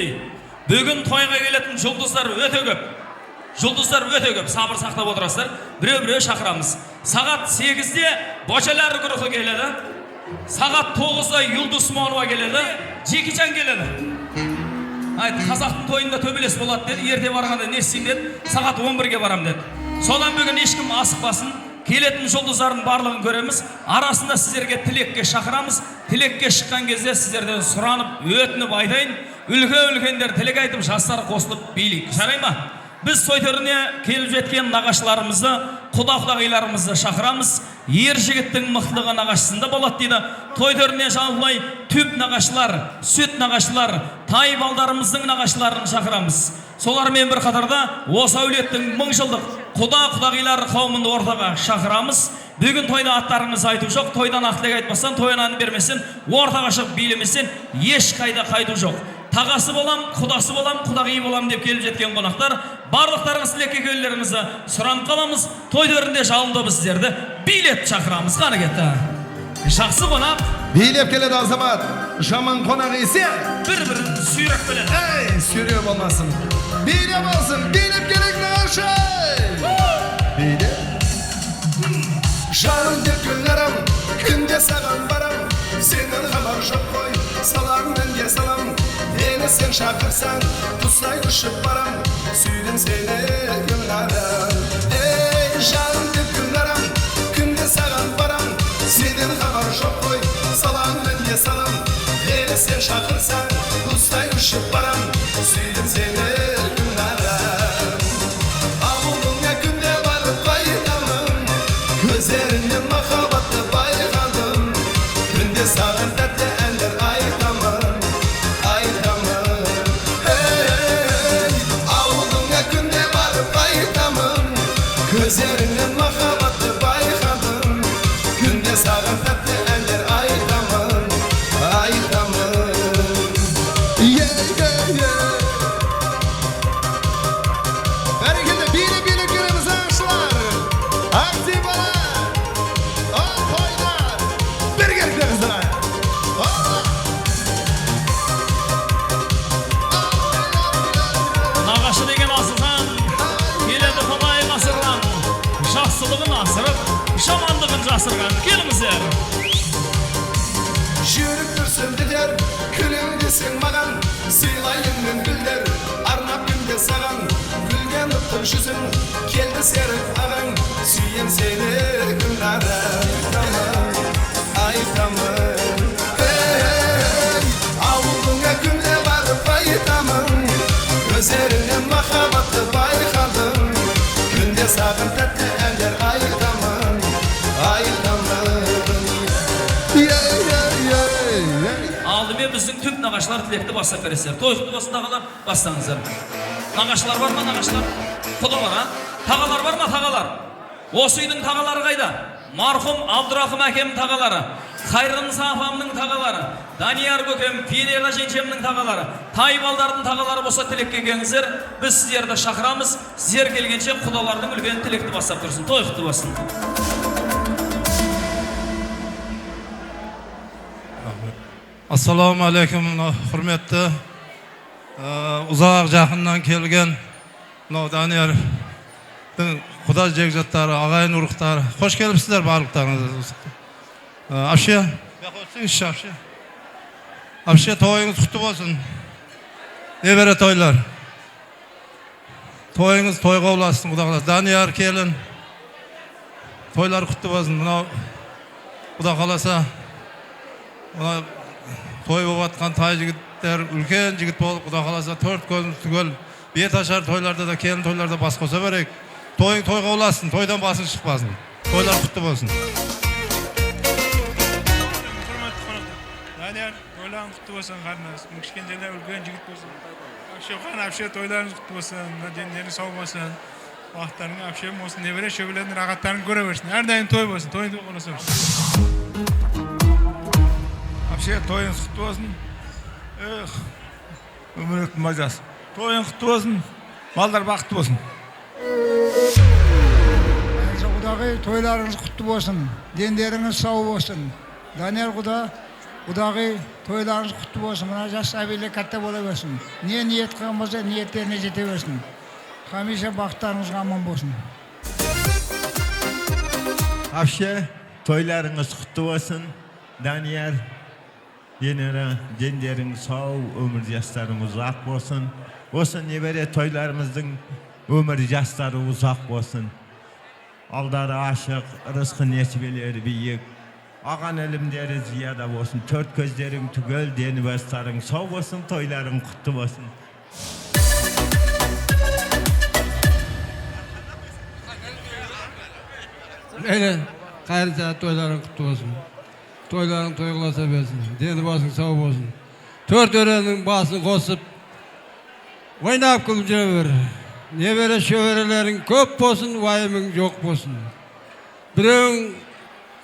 білетіндей, бүгін тойға келетін жұлдыздар өте көп. Жұлдыздар өте көп, сабыр сақтап отырасыздар. Біреу шақырамыз. Сағат 8-де Бочалар группы келеді. Сағат 9-да Юлдыз Смолова келеді. Жекичан келеді. Айт, қазақтың тойында төбелес болады деді. Ерте барғанда не істейін деді. Сағат 11-ге барам деді. Содан бүгін ешкім асықпасын. Келетін жұлдыздардың барлығын көреміз. Арасында сіздерге тілекке шақырамыз. Тілекке шыққан кезде сіздерден сұранып, өтініп айтайын. Үлкен-үлкендер тілек айтып, жастар қосылып билейік. Жарай ма? Біз той төріне келіп жеткен нағашыларымызды, құда-құдағиларымызды шақырамыз. Ер жігіттің мықтылығы нағашысында болады дейді. Той төріне жалпылай түп нағашылар, сүт нағашылар, тай балдарымыздың нағашыларын шақырамыз. Солармен бір қатарда осы әулеттің 1000 жылдық құда-құдағилар қауымын ортаға шақырамыз. Бүгін тойда аттарыңыз айту жоқ, тойдан ақтылық айтпастан, тойынан бермесен, ортаға шығып билемесен, еш қайда қайту жоқ. Тағасы болам, құдасы болам, құдағи болам деп келіп жеткен қонақтар, барлықтарыңыз тілекке келулеріңізді сұранып қаламыз. Той төрінде жалынды біз сіздерді билеп шақырамыз. Қаны кетті. Жақсы қонақ. Билеп келеді азамат. Жаман қонақ есе бір-бірін сүйреп келеді. Ей, сүйреп болмасын. Билеп алсын, билеп келек нағашы. Билеп. Жаным деп күллерім, күнде саған барам. Сенің хабар жоқ қой, салам менге салам. Мені сен шақырсаң, тұстай ұшып барам. Сүйдім сені күнлерім. Ей, жаным деп күллерім, күнде саған барам. Сенің хабар жоқ қой, салам менге салам. Мені сен шақырсаң, тұстай ұшып барам. Сүйдім сені күнлерім. Ауылыңа күнде барып қайтамын, көздеріңнен махаббатты байқадым. Күнде саған тәтті әндер айтамын, айтамын. Ей, ауылыңа күнде барып қайтамын, көздеріңнен махаббатты байқадым. Күнде саған тәтті әндер айтамын, айтамын. Бәрекелді, билеп келеміз аңшылар. Активалар, тойдар, біргелікті қыздар. Нағашы деген асылхан, келеді қолай ғасырдан. Жақсылығын асырып, жамандығын жасырған. Келіңіздер. Жүріп тұрсын дедер, күлің десең маған. Сыйлайын мен гүлдер, арнап күнде саған. Гүлген ұттың жүзін, келді серік ағаң. Сүйем сені күнлерім, айтамын. Ей, ауылыңа күнде барып қайтамын, көздеріңнен махаббатты байқадым. Күнде саған тәтті әндер айтамын, айтамын. Алдымен біздің түп нағашылар тілекті бастап бересіздер. Той құтты болсын тағалар, бастаңыздар. Нағашылар бар ма, нағашылар? Құдалар, а? Тағалар бар ма, тағалар? Осы үйдің тағалары қайда? Марқұм Абдырақым әкемнің тағалары, Қайрынса апамның тағалары, Данияр көкем, Филиға женшемнің тағалары, Тайбалдардың тағалары болса тілекке келіңіздер. Біз сіздерді шақырамыз. Сіздер келгенше құдалардың үлкен тілекті бастап тұрсын. Той құтты болсын. Ассаламу алейкум, құрметті ұзақ жақыннан келген Даниярдың құда жекжаттары, ағайын ұрықтары. Қош келіпсіздер барлықтарыңыз. Апше, Апше, тойыңыз құтты болсын. Небере тойлар. Тойыңыз тойға оласын, құда қаласын. Данияр келін. Тойлар құтты болсын. Құда қаласа. Той болып атқан тай жігіттер, үлкен жігіт болып, құда қаласа 4 көзін түгел, бет ашар тойларда да, келін тойларда бас қоса берек. Тойың тойға оласын, тойдан басын шықпасын. Тойлар құтты болсын. Данияр, тойларың құтты болсын, қарыныз. Кішкентелер үлкен жігіт болсын. Апше, апше, тойларыңыз құтты болсын, дендері сау болсын. Уақыттарың апшем болсын, небере шөбелердің рағаттарын көре берсін. Әрдайым той болсын, тойын той қонысы болсын. Апше, тойын құтты болсын. Өміректің мазасы. Тойын құтты болсын, балдар бақытты болсын. Құдағи, тойларыңыз құтты болсын, дендеріңіз сау болсын. Данияр құда, Құдағи тойларыңыз құтты болсын. Мына жас сәбилер кәтте бола берсін. Не ниет қылған болса, ниеттеріне жете берсін. Хамиша бақыттарыңызға аман болсын. Afşe toylarınız kutlu olsun. Daniyar, Yenera, denderin sağ, ömür yaşlarınız uzak olsun. Olsun nebere toylarımızın ömür yaşları uzak olsun. Aldarı aşık, rızkı nesibeleri büyük. Ağan elimleri ziyada olsun. Tört gözlerin tügöl, deni basların sağ olsun, toyların kutlu olsun. Öyle hayırlı saat toyların kutlu olsun. Toyların toyulasa versin. Deni basın sağ olsun. Tört öğrenin basını kosup oynap kılıp ver. Ne böyle şövrelerin köp olsun, vayımın yok olsun. Birinin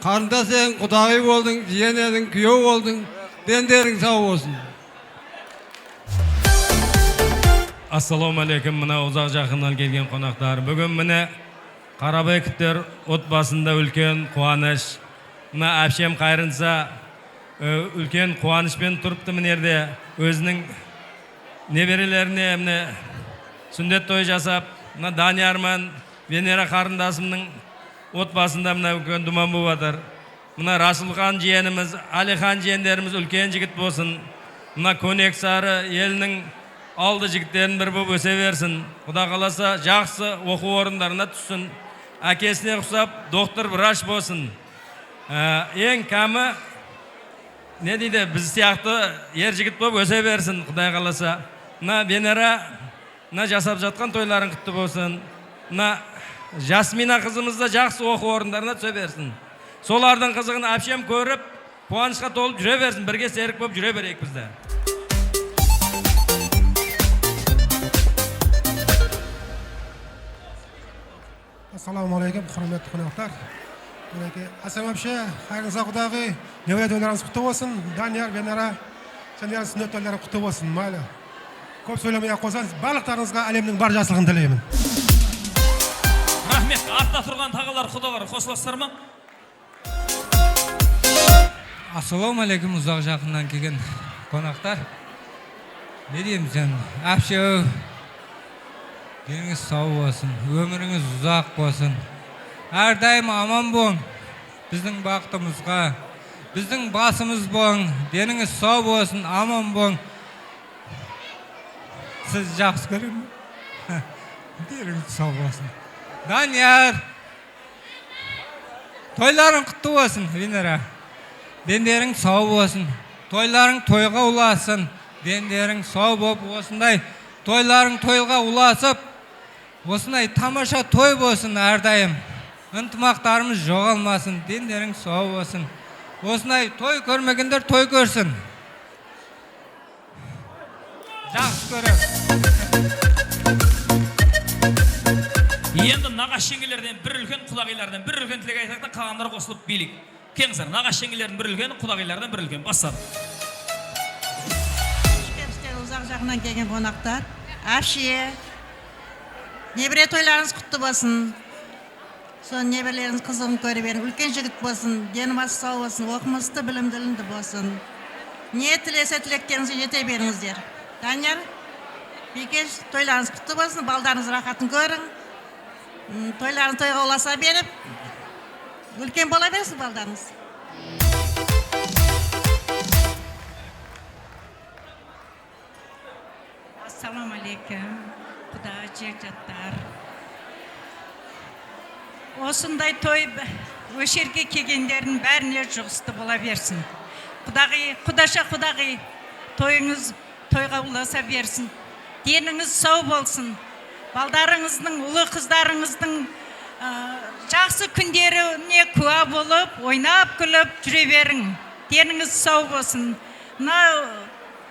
karında sen kudağı oldun, jiyen edin, kuyov oldun. Denderin sağ olsun. Assalomu alaykum, mana uzoq jaqindan kelgan qonaqlar. Bugun meni Qarabekitler otbasında ulkan quvonish. Mana Abshem qayrinsa ulkan quvonishмен turibdi bu yerda. O'zining neberalarini mana sunnet to'y jasab, mana Daniyarman, Venera qarindoshimning otbasında mana ulkan dumon bo'ladir. Mana Rasulxon jiyanimiz, Alixon jiyanlarimiz ulkan yigit bo'lsin. Mana Koneksari elining aldı jigitlerin bir bo'lib o'sa bersin. Xudo qalasa yaxshi o'quv o'rinlarına tushsin. Akesine uxsab doktor vrach bo'lsin. Eng kami ne deydi, biz siyahtı yer jigit bo'lib o'sa bersin. Xudo qalasa. Na Venera na jasab jatgan to'ylaring qutlu bo'lsin. Na Jasmina qizimiz da yaxshi o'quv o'rinlarına tusha bersin. Solardan qizig'ini Abshem ko'rib, quvonishga to'lib jura bersin. Birga serik bo'lib jura beraylik bizda. Assalomu alaykum, hurmatli qonaqlar. Meniki Asam Abshe, xayriniza Xudoy, nevara to'ylaringiz qutlug' bo'lsin. Daniyar, Venera, senlar sunnet to'ylari qutlug' bo'lsin. Mayli. Ko'p so'lamay qo'ysangiz, barliqlaringizga alamning barchasiligini tilayman. Rahmet, artda turgan tağalar Xudolar qo'shilasizlarmi? Assalomu alaykum, uzoq jaqindan kelgan qonaqlar. Ne diyeyim sen? Abshe, deniniz sağ olsun, ömrünüz uzak olsun. Her daim aman bolun. Bizden baktığımızga, bizden basımız bolun. Deniniz sağ olsun, aman bolun. Siz жақсы görün mü? Deniniz sağ olsun. Daniyar, toyların kutlu olsun Venera. Denlerin sağ olsun. Toyların toyga ulasın. Denlerin sağ olsunday. Toyların toyga ulasıp, osындай тамаша той болсын әрдайым. Ынтымақтарымыз жоғалмасын, дендерің сау болсын. Осындай той көрмегендер той көрсін. Жақсы көріп. Енді нағаш жеңгелерден бір үлкен, құдағилардан бір үлкен тілек айтсақ та қалғандар қосылып билік. Кеңсір, нағаш жеңгелердің бір үлкен, құдағилардан бір үлкен. Бастады. Uzak жағынан келген қонақтар, Abshe, небіре тойларыңыз құтты болсын. Son небірлеріңіз қызығын көріп берін, үлкен жігіт болсын, дені басы сау болсын, оқымысты, білімділінді болсын. Не тілесе тілектеріңізге жете беріңіздер. Данияр, бекеш, тойларыңыз құтты болсын, балдарыңыз рахатын көрің. Тойларыңыз тойға оласа беріп, үлкен бола берсін балдарыңыз. Assalamu alaikum, Xudo jajjatlar. Осындай той өшерге келгендердің бәріне жұғысты бола берсін. Құдаша Құдағи, тойыңыз тойға ұласа берсін. Деніңіз сау болсын. Балдарыңыздың, ұлы қыздарыңыздың жақсы күндеріне куә болып, ойнап күліп жүре берің. Деніңіз сау болсын.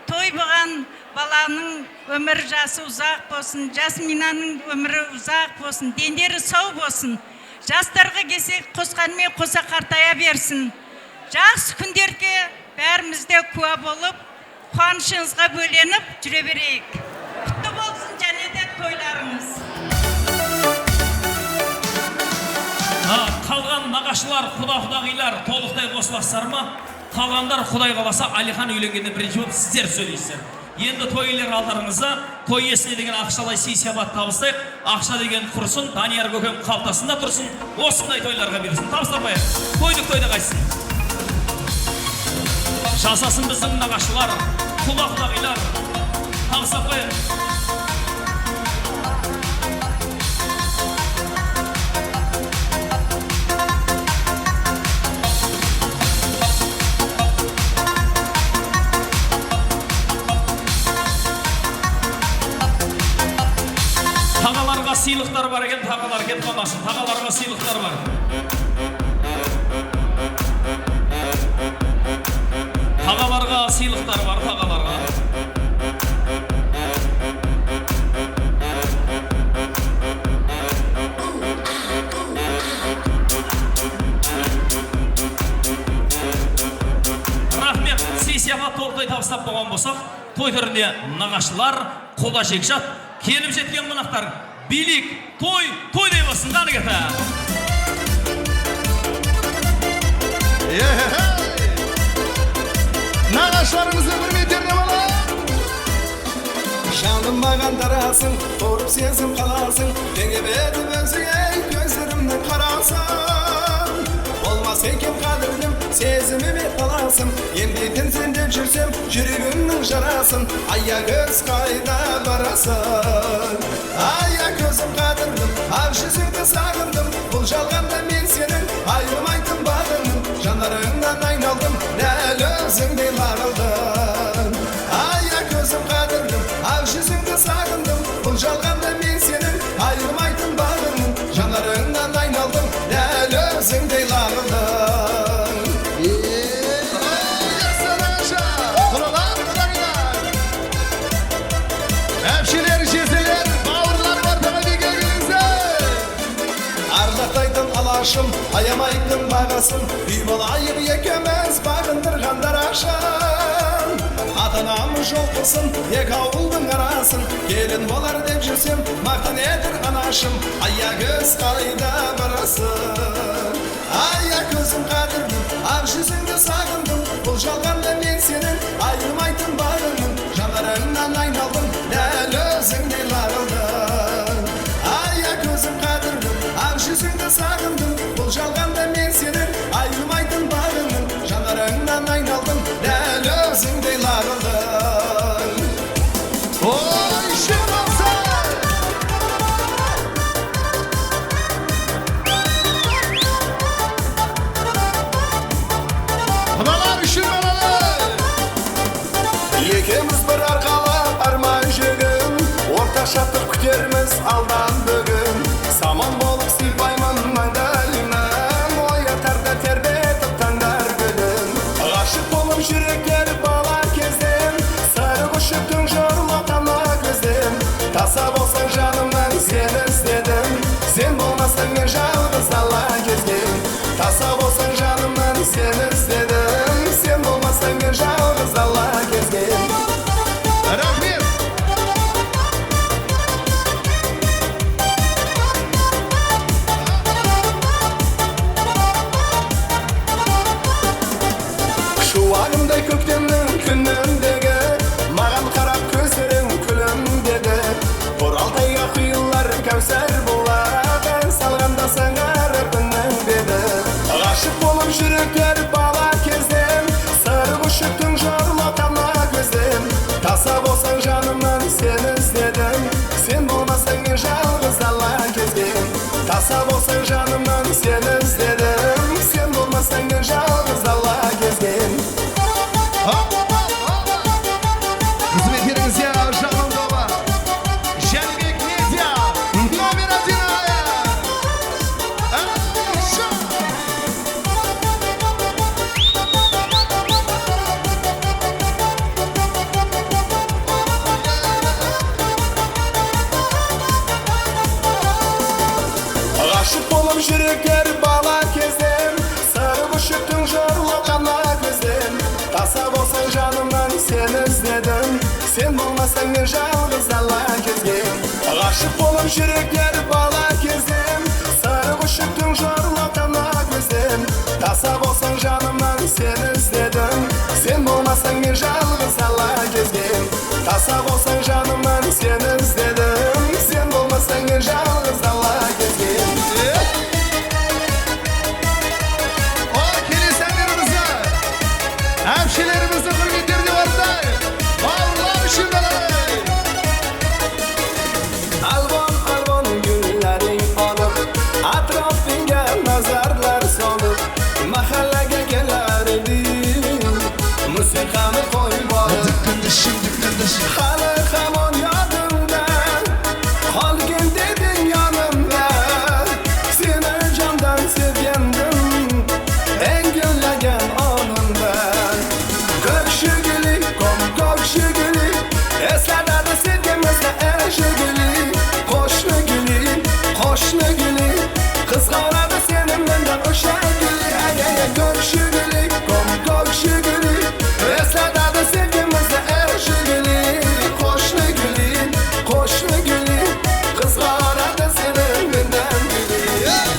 Той болған баланың өмір жасы ұзақ болсын, Жасминаның өмірі ұзақ болсын, дендері сау болсын. Жастарға келсек, қосқанмен қоса қартая берсін. Жақсы күндерге бәрімізде куә болып, қуанышыңызға бөленіп жүре берейік. Құтты болсын және де тойларыңыз. Қалған нағашылар, құдағилар толықтай қосыласыздар ма? Қалғандар Құдай қаласа Алихан үйленгенде бірінші болып сіздер сөйлейсіздер. Енді той иелері алдарыңызда той иесіне деген ақшалай сый-сияпат табыстайық. Ақша деген құрсын, Данияр көкем қалтасында тұрсын, осындай тойларға берсін. Табыстапайық. Тойда қайтсын. Жасасын біздің нағашылар, құлақ-құлағилар. Табыстапайық. Tağalarga sıylıklar var eken, tağalar ket kalmasın. Tağalarga sıylıklar var. Tağalarga sıylıklar var, tağalarga. Rahmet, sey-сияпат толықтай табыстап болған болсақ, той түрінде нағашылар, қолда жекжат, келіп жеткен қонақтар, билік, той дей болсын, қаны кета. Nağaşlarımızı bir metrine bala. Жаным маған тарасың, торып сезім қаласың, Деңе бетім өзіңе көзірімнің қарасың. Болмас екен қадірдім, сезіміме қаласың, Емдейтін сен деп жүрсем, жүрегімнің жарасын. Ая көз қайда барасың? Ая көзім қадірдім, ақ жүзіңді сағындым, Бұл жалғанда мен сенің айырмайтын бағымын. Жанарыңнан айналдым, дәл өзіңдей лағылдым. Ая көзім қадірдім, ақ жүзіңді сағындым, Бұл жалғанда мен сенің айырмайтын бағымын. Жанарыңнан айналдым, дәл өзіңдей лағылдым. Әпшелер, жезелер, бауырлар ортаға дегеніңіздер. Ардақтайтын алашым, аямайтын бағасын, үй болайық екеміз бағындырғандар ашын. Атанам жол қылсын, ек ауылдың арасын, келін болар деп жүрсем, мақтан етір анашым. Ая көз қайда барасың? Ая көзім қадірдім, ақ жүзіңді сағындым, Бұл жалғанда мен сенің айырмайтын бағымын. Жанарыңнан айналдым, дәл өзіңдей лағылдым. Ая көзім қадірдім, ақ жүзіңді сағындым, Бұл жалғанда мен сенің айырмайтын бағымын. Жанарыңнан айналдым, дәл өзіңдей лағылдым. Ой, шырмаса! Балалар үшін балалар! Екеміз бір арқалы арман жегін, Орташа тұр күтерміз алдан бүгін. Саман болып сыйпаймын маңдайынан, Оятарда тербетіп таңдар гүлін. Ғашық болып жүректер бала кезден, Сары құшықтың жорлатана көзден. Таса болсаң жанымнан сені іздедім, Сен болмасаң мен жалғыз дала кезген. Таса болсаң жанымнан сені іздедім, Сен болмасаң мен жалғыз дала кезген. Рахмет! Шуағымдай көктемнің күніндегі, Маған қарап көздерің күлімдеді. Боралтайға құйылар кәусәр болады, Салғанда саңар күннің беді. Ғашық болып жүректер бала кезден, Сары құшықтың жорлатана көзден. Таса болсаң жанымнан сені іздедім, Сен болмасаң мен жалғыз дала кезген. Таса болсаң жанымнан сені іздедім, Сен болмасаң мен жалғыз дала кезген. Қызметкеріңізге жағын доба, Жәнібек медиа, номер 1 ая. Ғашық болып жүректер бала кезден, Сары құшықтың жорлатана көзден. Таса болсаң жанымнан сені іздедім, Сен болмасаң мен жалғыз дала кезген. Ғашық болып жүректер бала кезден, Сары құшықтың жорлатана көзден. Таса болсаң жанымнан сені іздедім, olmasang men жалғыз ала кезген Таса болсаң жанымнан сені іздедім Сен болмасаң мен жалғыз ала кезген Келесәңдерімізді әпшелерімізді құрметтерде орындай Бауырлар үшін қалай Alvon güllaring olib Atrofingga nazarlar solib Mahallaga kelar edim Musiqani qo'yib olib Hali hamon yodimda Qolgin deding yonimda Seni jondan sevgandim Eng gullagan onimda Ko'kshigilik, ko'kshigilik Eslanadi sevgimizda eshigilik Qo'shni gulik Qizg'onadi seni mendan o'sha gulik Ko'kshigilik, ko'kshigilik Eslanadi sevgimizda eshigilik Qo'shni gulik Qizg'onadi seni mendan gulik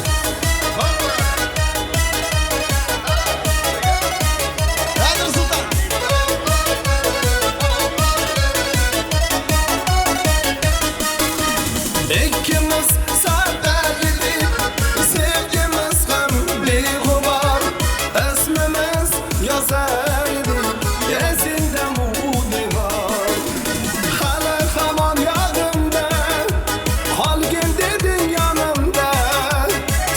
Nadir Sultan İkimiz sevgililik Sevgimiz ham beg'ubor İsmimiz yozar edik Esingda mu'minor Hali hamon yodimda Qolgin deding yonimda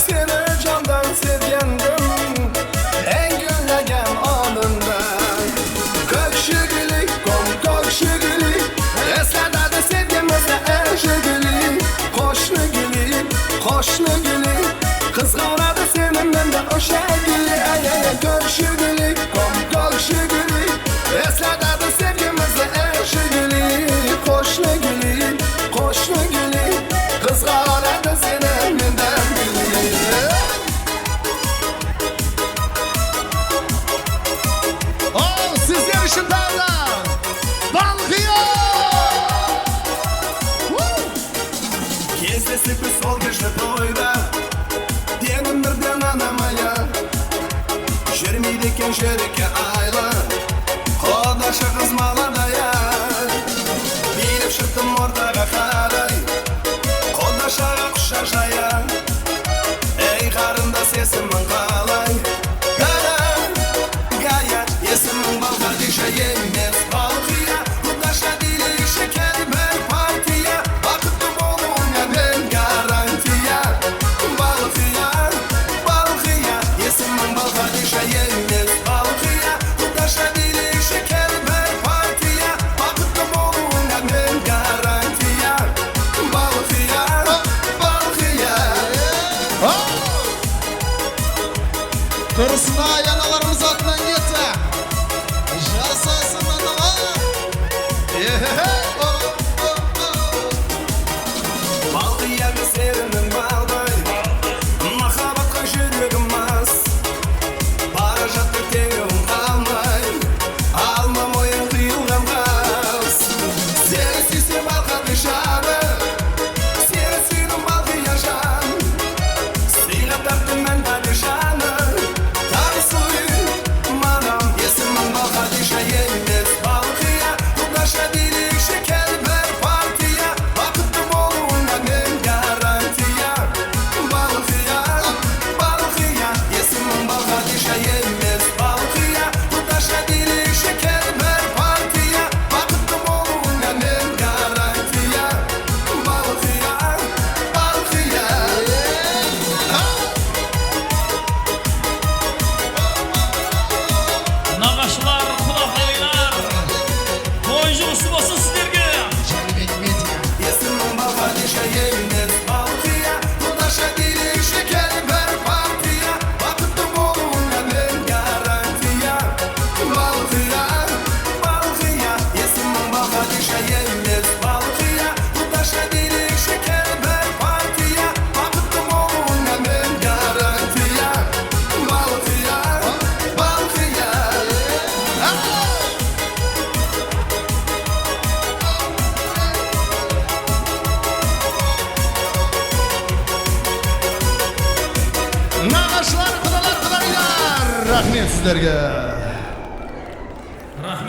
Seni jondan sevgandim Eng gullagan onimda Ko'kshigilik, ko'kshigilik Eslanadi sevgimizda eshigilik Qo'shni gulik Qizg'onadi seni mendan o'sha gulik Ko'kshigilik, ko'kshigilik Eslanadi sevgimizda eshigilik Qo'shni gulik Qizg'onadi seni mendan gulik Sizler için dağlar Balgıya Кездесіп біз сол кешті тойда Денім бірден анамая Жүрмейді екен жерікке айлы Қодашы қыз маладая Биліп шықтым ортаға қарай Қодашаға құша жая Ей қарындас есімің қалай Гая есімің Балқадиша емес Балқия Құдаша дейлік шекер бір партия Бақытты болуыңа мен гарантия Балқия есімің Балқадиша емес Балқия Құдаша дейлік шекер бір партия Бақытты болуыңа мен гарантия Балқия Тұрысына аналарымыз атынан кетті Жасайсың анаға Балқия серінің балдай Махаббатқа жүрегім мас Бара жатты теңім қалмай Алма мойын қиылған қас Сені сүйсем Балқадишаны Сені сүйдім Балқия жан Сыйлап тарттым мен Қадишаны Есімің Балқадиша емес Балқия Құдаша дейлік шекер бір партия Бақытты болуыңа мен гарантия Балқия Есімің Балқадиша емес Балқия Құдаша дейлік шекер бір партия Бақытты болуыңа мен гарантия Балқия Naqaşlar, qudaqaylar To'y жұмысы болсын сіздерге Есімің Балқадиша емес Балқия Құдаша дейлік шекер бір партия Бақытты болуыңа мен гарантия Балқия Есімің Балқадиша емес Балқия Құдаша дейлік шекер бір партия Бақытты болуыңа мен гарантия Балқия Naqashlar, qudalар, qudaylar. Rahmet sizlarga. Rahmet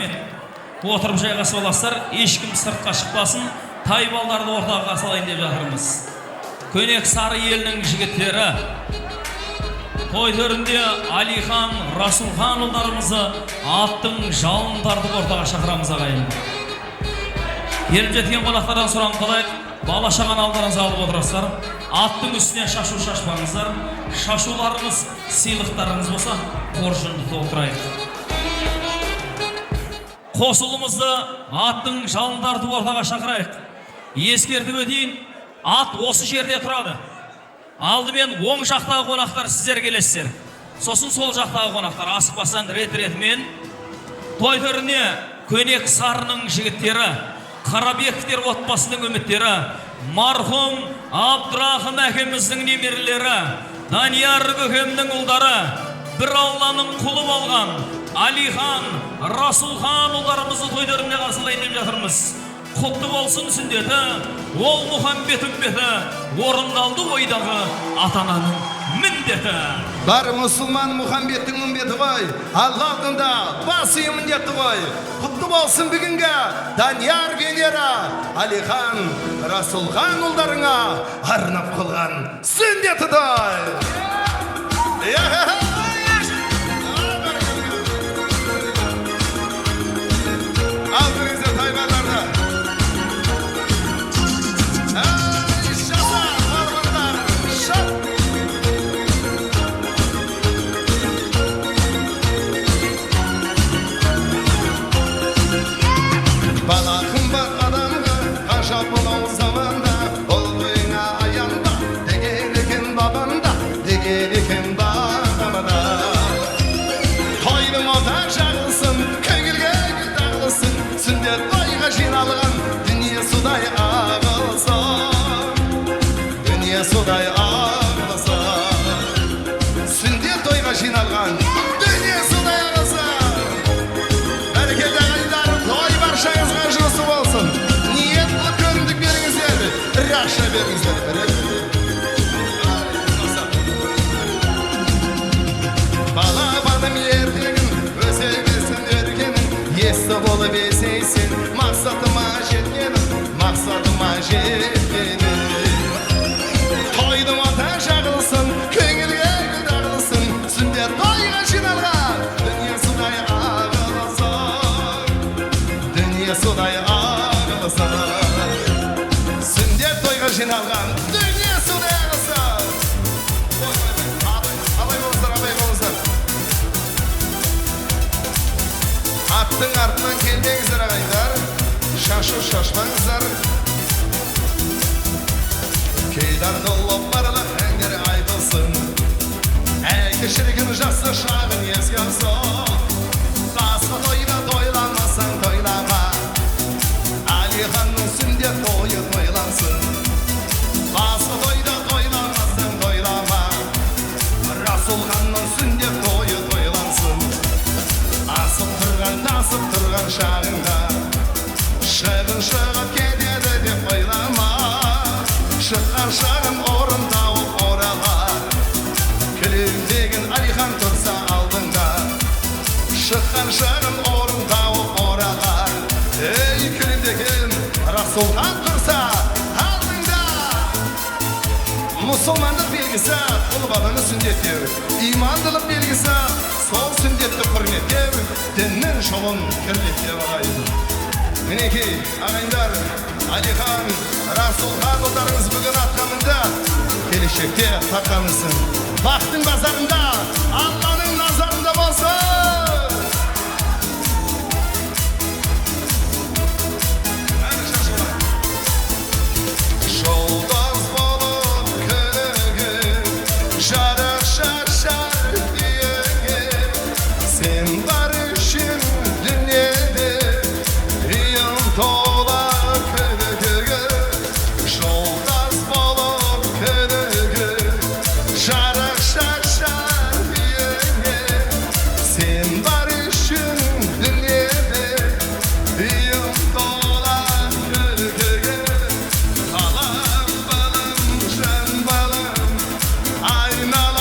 Отырып жайғасып аласыздар, ешкім сыртқа шықпасын, тай балдарды ортаға салайын деп жатырмыз. Көнек сары елінің жігіттері, той төрінде Алихан, Расулхан ұлдарымызы аттың жалын тартып ортаға шақырамыз ағайын. Келіп жеткен қонақтардан сұрағым қалайық, бала шаған алдарыңызға алып отырасыздар. Аттың үстіне шашу шашпаңыздар. Шашуларыңыз, сыйлықтарыңыз болса, қоржынды толтырайық. Қосылымызды аттың жалын тартып ортаға шақырайық. Ескертіп өтейін, ат осы жерде тұрады. Алдымен оң жақтағы қонақтар сіздер келесіздер. Сосын сол жақтағы қонақтар асықпастан рет-ретімен той төріне Көнек сарының жігіттері, Қарабековтер отбасының үміттері, мархум Абдрахым әкеміздің немерелері, Данияр көкемнің ұлдары, бір Алланың құлы болған Алихан, Расулхан ұлдарымызды той төрінде қарсылайын деп жатырмыз. Құтты болсын сүндеті, ол Мұхамбет үмбеті, орындалды ойдағы атананың міндеті. Бар мұсылман Мұхамбеттің үмбеті ғой, Алла алдында басы міндеті ғой. Құтты болсын бүгінгі Данияр Венера, Алихан, Расулхан ұлдарыңа арнап қылған сүндеті той. Алдыңызда тайбаларды. Bana kımbat adamga, kaşap olan zamanda, olduğuna ayanda, degelikin babanda, degelikin babamda. Toyum otar şağılsın, köngülge dağılsın, sünnet toyga jinalgan, dünya suday ağılsın. Dünya suday ağılsın. Sünnet toyga jinalgan, dünya suday ağılsın. Berkede aylar, toy barşağızga jılısı bolsun. Niyetli köründük beriңizdер, рақша беріңіздер. Bala banım ертегін, өзегесін өргенін, есті болып есейсін, мақсатыма жеткенім. Тойдың ота жағылсын, көңілге дағылсын, сүндет тойға жиналған, дүние судай ағылсын. Дүние судай ағылсын. Сүндет тойға жиналған, дүние судай ағылсын. Абай болыңыздар. Аттың артынан келмеңіздер ағайындар, шашу шашпаңыздар. Keydарды лоппарлы әңгер айтылсын, әйкі шірігін жасы шағын еске алсын. Басқа тойда тойланмасаң тойлама, Алиханның сүндет тойы тойлансын. Басқа тойда тойланмасаң тойлама, Расулханның сүндет тойы тойлансын. Асып тұрған, тасып тұрған шағынға, шығын шығып кетеді деп ойлама. Шыққан шағын орын тауып оралар, күлімдеген Алихан тұрса алдыңда. Шыққан шағын орын тауып оралар, ей күлімдеген Расулхан тұрса алдыңда. Мұсылмандық белгісі ұл баланы сүндеттеу, имандылық белгісі сол сүндетті құрметтеу, діннің жолын кірлеттеу ағайын. Мінекей ағайындар, Алихан, Расулхан ұлдарыңыз бүгін атқанында, келешекте таққанысын. Бақтың базарында, Алланың назарында болсын. Жолдас болып күлігіп, жарық шаршар үйеге, сен бар үшін дүниеде, үйім тола күлігіп. Жолдас болып күлігіп, жарық шаршар үйеге, сен бар үшін дүниеде, үйім тола күлігіп. Балам, балам, жан балам, айнала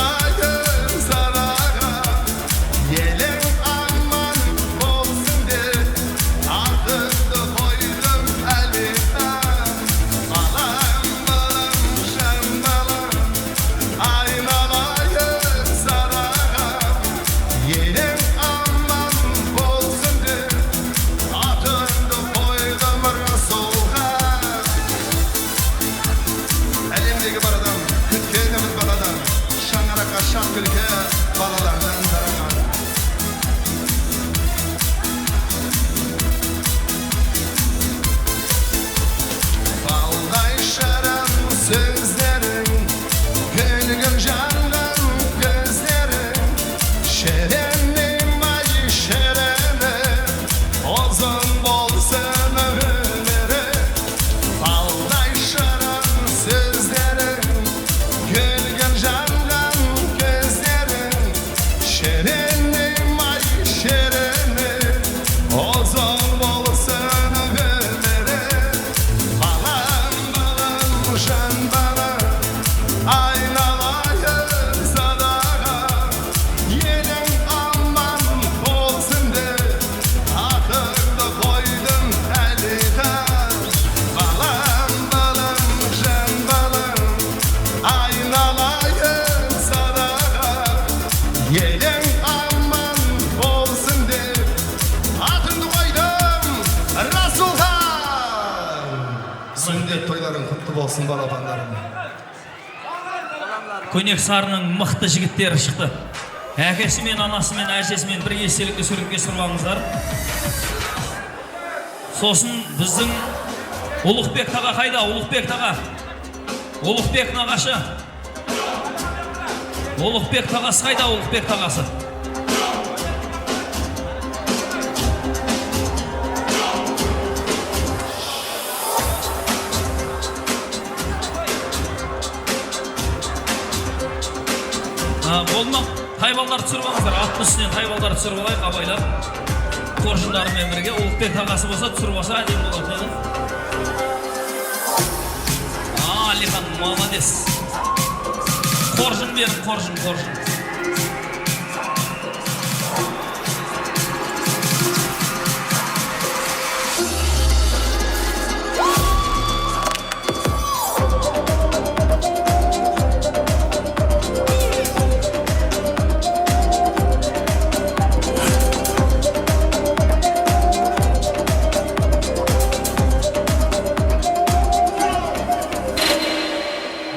külke balalardan daragan. Balday şaran sözlerin, gönlüm jangan gözlerin, şerenim ay şerenim, ozun bolsun ömürleri. Balday şaran sözlerin, gönlüm jangan gözlerin, şerenim ay şerenim, ozun bolsun ömürleri. Balam balam şan bana, aynalayır sadağa, yelin aman olsun de, akılda koydum eliga. Balam balam şan bana, aynalayır sadağa, yelin aman olsun de, akılda koydum Rasul'a. Sünnet toyların kutlu olsun balabanlarım. Көйнек сарының мықты жігіттері шықты. Әкесімен, анасымен, әжесімен бір естелікті суретке түсіріп алыңыздар. Сосын біздің Ұлықбек таға қайда? Ұлықбек таға. Ұлықбек нағашы. Ұлықбек тағасы қайда? Ұлықбек тағасы. Болмақ тайбалдар түсіріп алыңыздар. Аттың үстінен тайбалдар түсіріп алайық, абайлап. Қоржындарымен бірге. Ұлықбек тағасы болса, түсіріп алса әдемі болады. Алихан, молодец. Қоржын беріп, қоржын.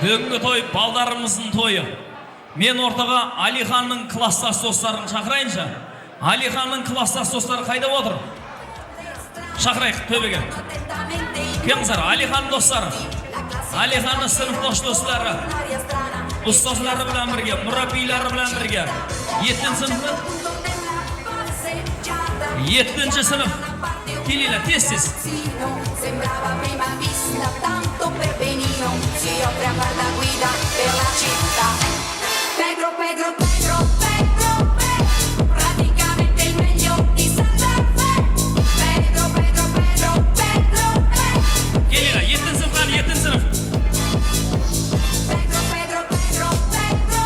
Бүгінгі той балдарымыздың тойы. Мен ортаға Алиханның класстас достарын шақырайынша. Алиханның класстас достары қайда отыр? Шақырайық төбеге. Кемзар, Алихан достары. Алиханның сыныпташ достары. Ұстазлары білен бірге, мұрабилары білен бірге. 7-ші сынып. Келейлі, тез. Sembrava prima vista tanto per benino, si offre a far la guida per la città. Pedro, praticamente il meglio di Santa Fe. Pedro. Келейлі, 7-ші сыныптан, 7-ші сынып. Pedro,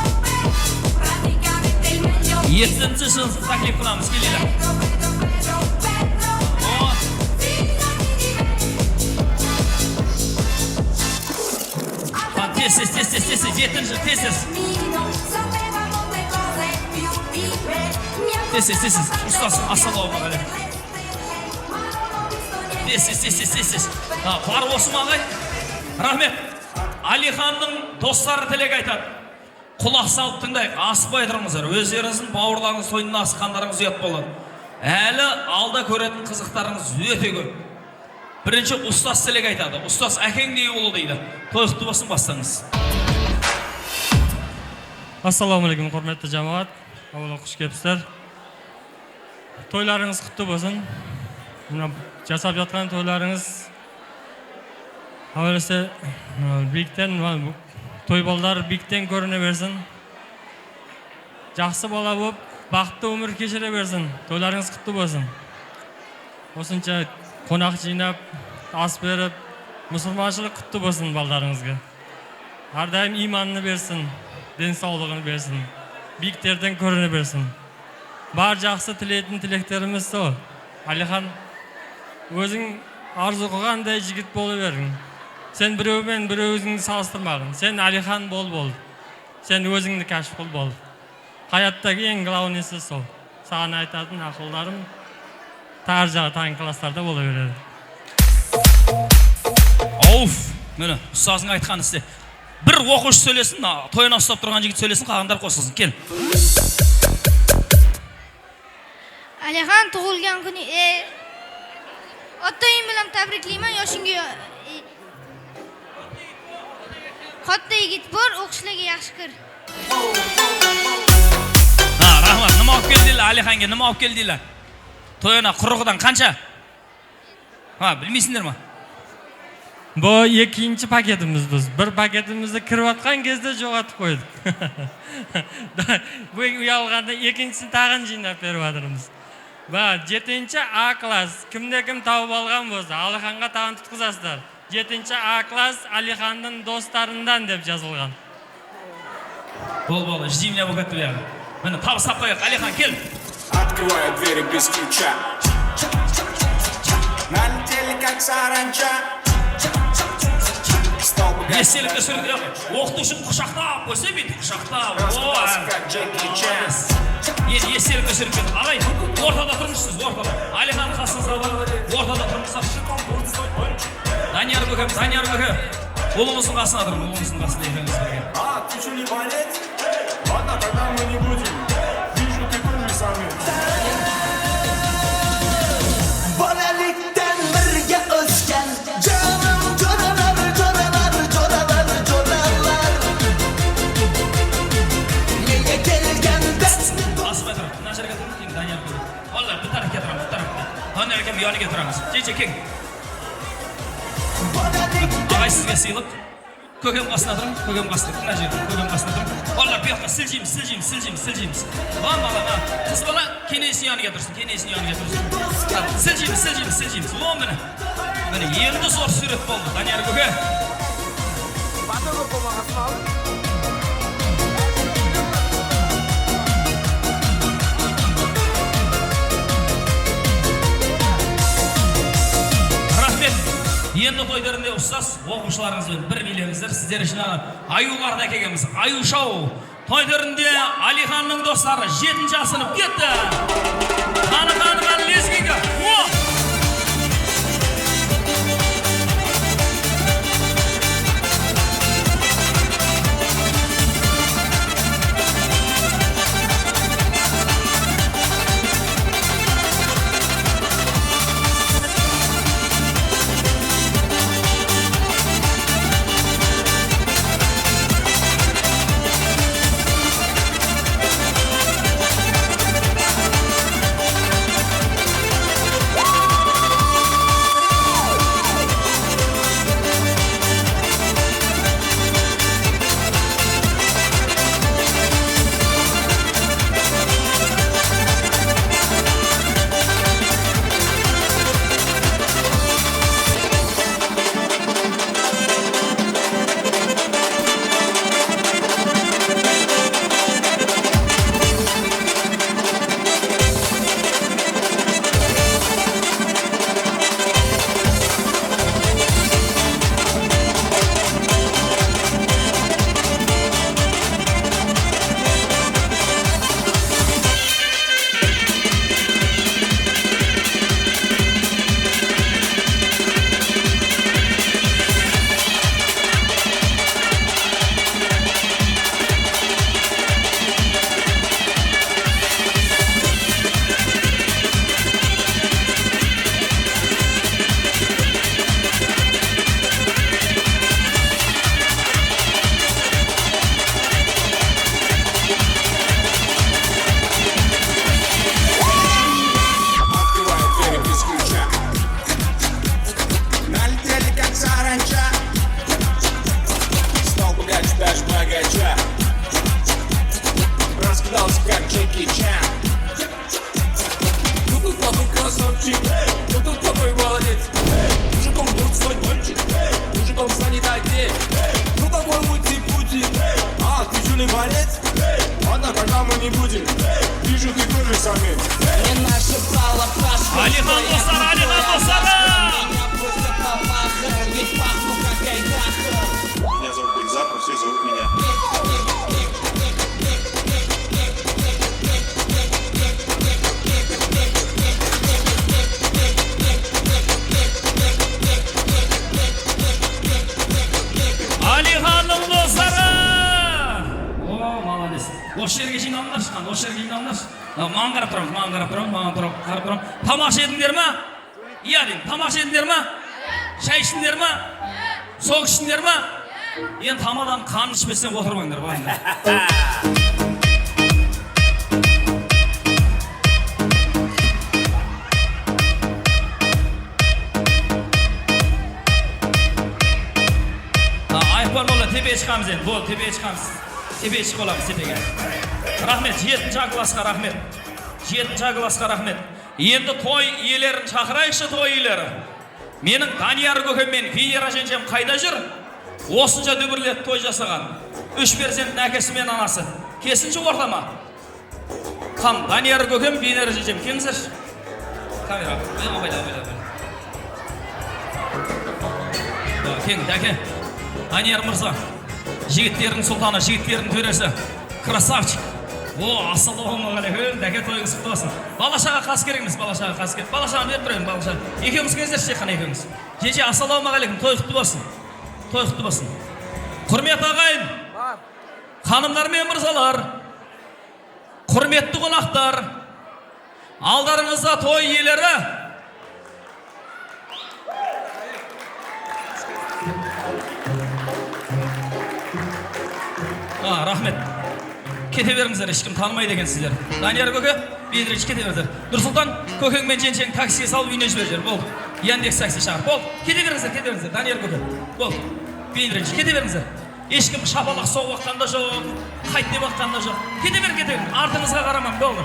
praticamente il meglio. 7-ші сынып таклif қыламыз, келейлі. Тез, 7-ші, тез. Тез. Ұстаз, ассалаумағалейкум. Тез. Бар осы мағай. Рахмет. Алиханның достары тілек айтады. Құлақ салып тыңдайық, асықпай тұрыңыздар. Өздеріңіздің бауырларыңыз тойынан асыққандарыңыз ұят болады. Әлі алда көретін қызықтарыңыз өте көп. Бірінші ұстаз тілек айтады. Ұстаз әкеңдей ұлы дейді. Той құтты болсын, бастаңыз. Ассалаумағалейкум, құрметті жамағат. Ауылға қош келіпсіздер. Тойларыңыз құтты болсын. Жасап жатқан тойларыңыз әуелесе биіктен, той балдар биіктен көріне берсін. Жақсы бала болып, бақытты өмір кешіре берсін. Тойларыңыз құтты болсын. Осынша қонақ жинап, ас беріп, мұсылманшылық құтты болсын балдарыңызға. Әрдайым иманны берсін, денсаулығын берсін, биіктерден көріне берсін. Бар жақсы тілейтін тілектеріміз сол. Алихан, өзің арзу қылғандай жігіт болу бердің. Сен біреумен біреуіңді салыстырмағын. Сен Алихан бол. Сен өзіңді кәшіп қыл бол. Қаяттағы ең главныйсы сол. Саған айтатын ақылдарым тар жағы тайын класстарда бола береді. Ауф, мені ұстазың айтқан істе. Bir оқушы сөйлесін, тойына ұстап тұрған жігіт сөйлесін, қалғандар қосылсын. Кел. Alihan tug'ilgan kuni otang bilan tabriklayman. Yoshingga katta yigit bor, o'qishlarga yaxshi kir. Ha, rahmat. Nima olib keldinglar Alihanga? Nima olib keldinglar? To'yona qurug'idan qancha? Ha, bilmaysinlarmi? Bu ikinci paketimiz biz. Bir paketimizni kirayotgan kezde jo'g'atib qo'ydik. Bu uyalganda ikincisini tag'in jinlab berib va 7A klass kimda kim tavib olgan bo'lsa, Alixonga tag'in tutqizasizlar. 7A klass Alixonning do'stlaridan deb yozilgan. Bo'l, jimla bo'lib ketdi. Mana tavib sap qo'yaq, Alixon kel. Открываю двери без ключа. Налетели как саранча. Естелікті сүрді, оқытушын құшақтап, көсе бейді құшақтап. Естелікті сүрді, ағай, ортада тұрмышсыз, ортада. Алихан қасыңызға бар, ортада тұрмышсыз. Данияр көкем, ұлымыздың қасына тұрмын, ұлымыздың қасына екеніңіз берген. А, ты что не болеть? Ладно, тогда мы не будем. Вижу, ты тоже самый. Bolalikdan birga o'sgan jonim jo'ralar. Nega kelganda Asma turib, nasharga turib, Daniyar ko'rib. Vallahi bu tarafga turamiz, bu tarafga. Daniyar akam yoniga turamiz. Keng. Ағай sizga siyliq. Ko'kam qasına turing, ko'kam qasına. Mana yerda ko'kam qasına turing. Vallahi bu yoqqa siljimiz. Mana qiz bola kenesi yoniga tursin, Siljimiz. Mana endi zo'r surat bo'ldi. Daniyar ko'ka. Rahmet. Endi to'ylarında ustaz, o'quvchilaringizdan bir bilemizdir. Sizlar uchun ayularda kelganmiz. Ayu show. To'ylarında Alixonning do'stlari 7-chi sinf ketdi. Qani lezgiga. Алихан достары! Меня зовут Бельзак, все зовут меня. Алиханның достары! Осы жерге жиналыңдаршы, осы жерге жиналыңдаршы. Маған қарап тұрам, маған қарап тұрам, маған қарап тұрам. Тамақ жедіңдер ма? Иә деймін, тамақ жедіңдер ма? Шай ішіндер ма? Соқ ішіндер ма? Енді тамадан қан ішпесен отырмаңдар, байыңдар. Tepeye çıkamız енді, бол, tepeye çıkamız. Tepeye çık olamыз, tepеге. Рахмет, 7-ші классқа рахмет. 7-ші классқа рахмет. Енді той иелерін шақырайықшы, той иелері. Менің Данияр көкем мен Венера жеңгем қайда жүр? Осынша дүбірлеп той жасаған. 3 перзенттің әкесі мен анасы. Кесінші ортама. Қан, Данияр көкем, Венера жеңгем, келіңіздерші. Камера, байда. Кең, дәке. Данияр мырза, жігіттердің сұлтаны, жігіттердің төресі, красавчик. О, ассалаумағалейкум, дәке тойыңыз құтты болсын. Балашаға қас кереңіз, балашаға қас керек. Балашаға беріп тұрайын, балашаға. Екеуіңіз келіңіздерші, қана екеуіңіз. Жеже, ассалаумағалейкум, той құтты болсын. Той құтты болсын. Құрмет ағайын, ханымдар мен мырзалар, құрметті қонақтар, алдарыңызда той иелері. Рахмет. Кете беріңіздер, ешкім танымайды екенсіздер. Данияр көке, Бейдіріш кете беріңіздер. Нұрсұлтан, көкең мен жеңшең таксиге салып үйіне жіберіңіздер. Бол. Яндекс такси шағыр. Бол. Кете беріңіздер. Данияр көке. Бол. Бейдіріш кете беріңіздер. Ешкім шапалақ соғып ваққанда жоқ, қайт деп ваққанда жоқ. Кете берің. Артыңызға қарамам, болды.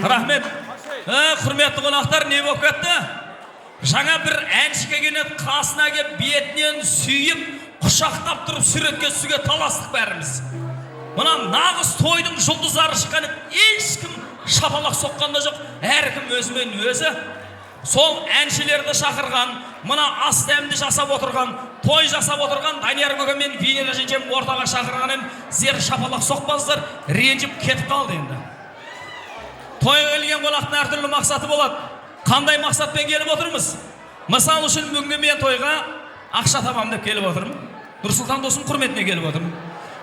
Рахмет. Құрметті қонақтар, не болып кетті? Жаңа бір әнші келген қасына келіп бетінен сүйіп, құшақтап тұрып суретке түсуге таластық бәріміз. Мына нағыз тойдың жұлдыздары шыққан, ешкім шапалақ соққанда жоқ, әркім өзімен өзі. Сол әншілерді шақырған, мына ас дәмді жасап отырған, той жасап отырған Данияр көке мен Венера жеңгем ортаға шақырғанын сіздер шапалақ соқпаңыздар, ренжіп кетіп қалды енді. Тойға келген қонақтың әртүрлі мақсаты болады. Қандай мақсатпен келіп отырмыз? Мысал үшін бүгінгі мен тойға ақша табам деп келіп отырмын. Нұрсұлтан досым құрметіне келіп отырмын.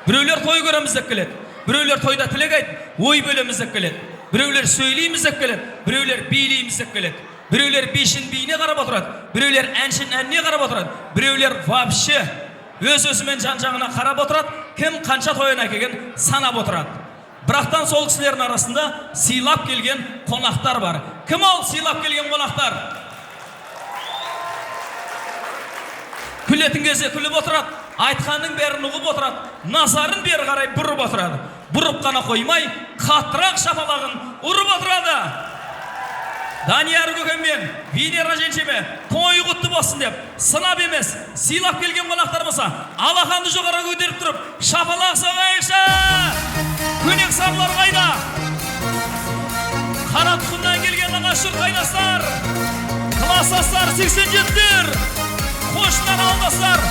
Біреулер той көреміз деп келеді. Біреулер тойда тілек айтып, ой бөлеміз деп келеді. Біреулер сөйлейміз деп келеді. Біреулер билейміз деп келеді. Біреулер бишін биіне қарап отырады. Біреулер әншін әніне қарап отырады. Біреулер вообще өз-өзімен жан-жағына қарап отырады. Кім қанша тойына келген санап отырады. Бірақтан сол кісілердің арасында сыйлап келген қонақтар бар. Кім ол сыйлап келген қонақтар? Күлетін кезде күліп отырады, айтқанның бәрін ұғып отырады, назарын бері қарай бұрып отырады. Бұрып қана қоймай, қаттырақ шапалағын ұрып отырады. Данияр көкем мен Венера жеңшеме той құтты болсын деп, сынап емес, сыйлап келген қонақтар болса, алақанды жоғары көтеріп тұрып, шапалақ соғайықшы! Көнек сарлар қайда? Қара тұқымнан келген ағашыр қайдастар, классастар 87-тер, қошынан алдастар.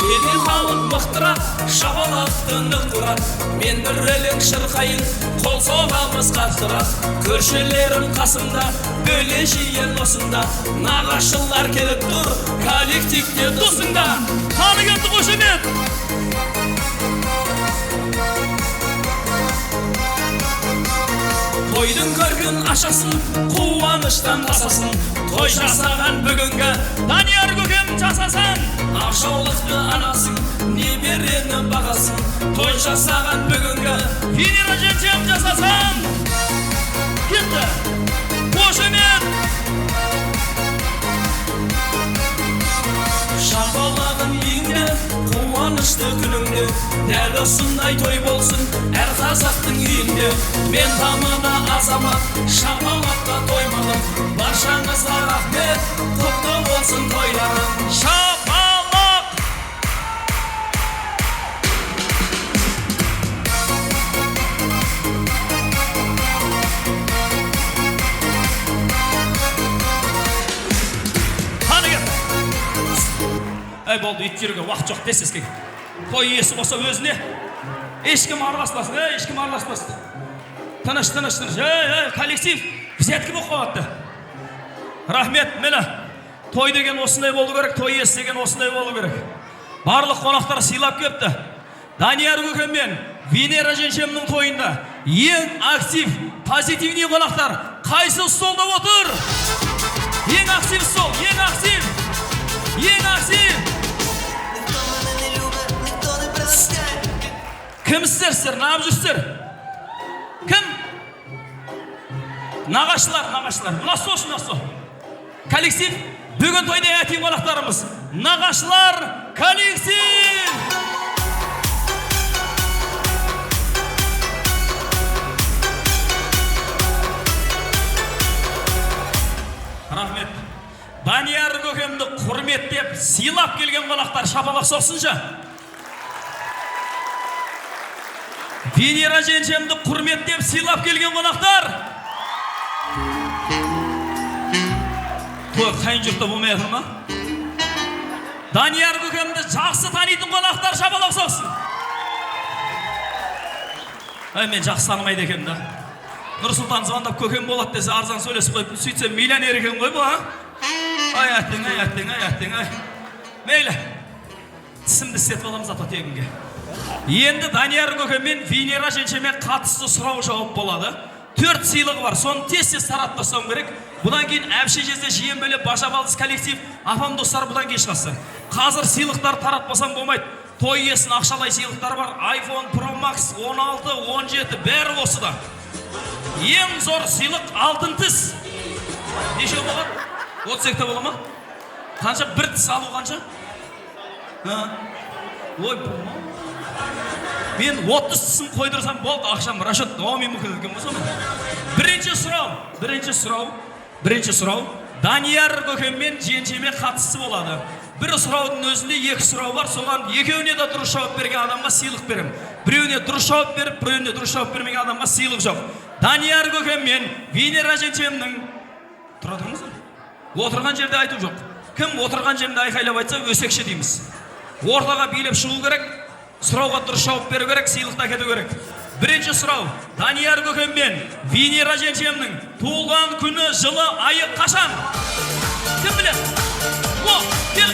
Келген халық мықтырақ, шапалақты нықтырақ, мен бір өлең шырқайын, қол соғамыз қаттырақ. Көршілерім қасымда, бөле жиен осында, нағашылар келіп тұр, коллективте досында. Қаны кетті қошемет! Тойдың көргін ашасын, қуаныштан басасын, той жасаған бүгінгі Данияр көкем жасасын. Ақшаулықты анасың, неберені бағасын, той жасаған бүгінгі Венера жеңгем жасасын. Кетті, қошемет! Шапалағын үйіңде, қуанышты күніңде, дәл осындай той болсын әр қазақтың үйінде. Мен тамада азамат, шапалаққа тоймадым, баршаңызға рахмет, құтты болсын тойларың. Шапалақ! Қаны кет! Болды, иттеруге уақыт жоқ десеске. Той иесі болса өзіне, ешкім араласпасын, ешкім араласпасын. Тыныш, коллектив взяткі болып қалады. Рахмет, мені. Той деген осындай болу керек, той иесі деген осындай болу керек. барлық қонақтар сыйлап кепті. Данияр көкем мен Венера жеңшемнің тойында ең актив, позитивный қонақтар қайсы столда отыр? Ең актив стол, ең актив. Кім істерсіздер, нағып жүрсіздер? Кім? Нағашылар. Мына сол. Коллектив, бүгін тойда әтейін қонақтарымыз. Нағашылар коллектив! Рахмет. Данияр көкемді құрметтеп, сыйлап келген қонақтар шапалақ соқсыншы. Венера жеңшемді құрметтеп, сыйлап келген қонақтар. Той қайын жұртта болмай жатыр ма? Данияр көкемді жақсы танитын қонақтар шапалақ соқсын. Мен жақсы танымайды екем да. Нұрсұлтан звондап көкем болады десе арзан сөйлесіп қойып, сөйтсе миллионер екен ғой бұл, а? Ай, әттең. Мейлі, тісімді істетіп аламыз ата тегінге. Енді Данияр көкем мен Венера жеңшеме қатысты сұрау жауап болады. 4 сыйлығы бар, соны тез таратпасам керек. Бұдан кейін әбші жезде жиен бөле баша-балдыз коллектив, апам достар бұдан кейін шығасы. Қазір сыйлықтар таратпасам болмайды. Той иесінің ақшалай сыйлықтар бар. iPhone Pro Max 16, 17 бәрі осыда. Ең зор сыйлық алтын тіс. Неше болады? 30 бола ма? Қанша? Бір тіс алу қанша? Ой, болма. Мен 30 тісім қойдырсам болды, ақшам рашат дауымен мүмкін екен болса ма? Бірінші сұрау. Данияр көкем мен жеңшеме қатысты болады. Бір сұраудың өзінде 2 сұрау бар, соған екеуіне де дұрыс жауап берген адамға сыйлық берем. Біреуіне дұрыс жауап беріп, біреуіне дұрыс жауап бермеген адамға сыйлық жоқ. Данияр көкем мен Венера жеңшемнің тұра тұрыңыздар. Отырған жерде айту жоқ. Кім отырған жерде айқайлап айтса өсекші дейміз. Ортаға билеп шығу керек, сұрауға дұрыс жауап беру керек, сыйлықта кету керек. Бірінші сұрау. Данияр көкем мен Венера жеңшемнің туылған күні, жылы, айы қашан? Кім біледі? Кел!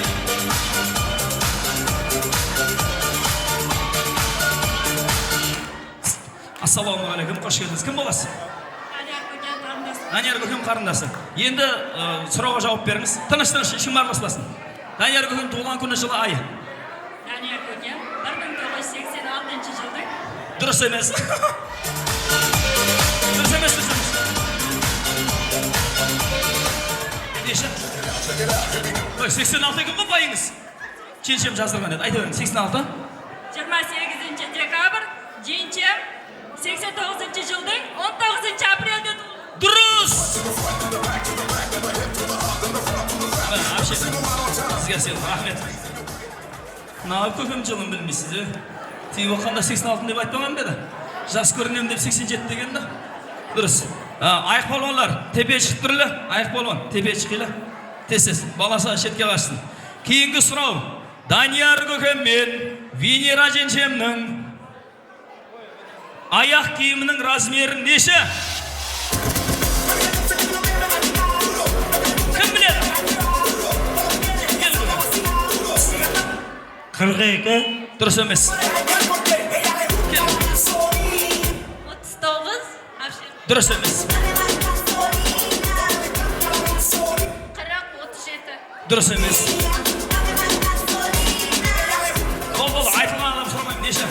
Ассалаумағалейкум, қош келдіңіз. Кім боласыз? Данияр көкем қарындасы. Енді сұрауға жауап беріңіз. Тыныш, ешкім араласпасын. Данияр көкем туылған күні, жылы, айы. Данияр көкем 1986 жылдың. Дұрыс емес. Неше? 86 күн ғой байыңыз. Жеңшем жаздырған еді. Айта беріңіз, 86? 28 декабр, жеңшем 89 жылдың 19 апрельде туылды. Дұрыс! Әпше, сізге сен, рахмет. Нағып көкем жылын білмейсіз, тегі оққанда 86 деп айтпаған беді. Жас көрінем деп 87 деген да. Дұрыс. Айық болғанлар, тепе шықтырлы. Айық болған, тепе шықылы. Тесіз, баласы шетке қашсын. Кейінгі сұрау. Данияр көкем мен Венера жеңшемнің аяқ киімінің размері неше? Кім біледі? 42. Дұрыс емес. 39. Дұрыс емес. 40-37. Дұрыс емес. Бол, айтылған адам сұрамайым, неше?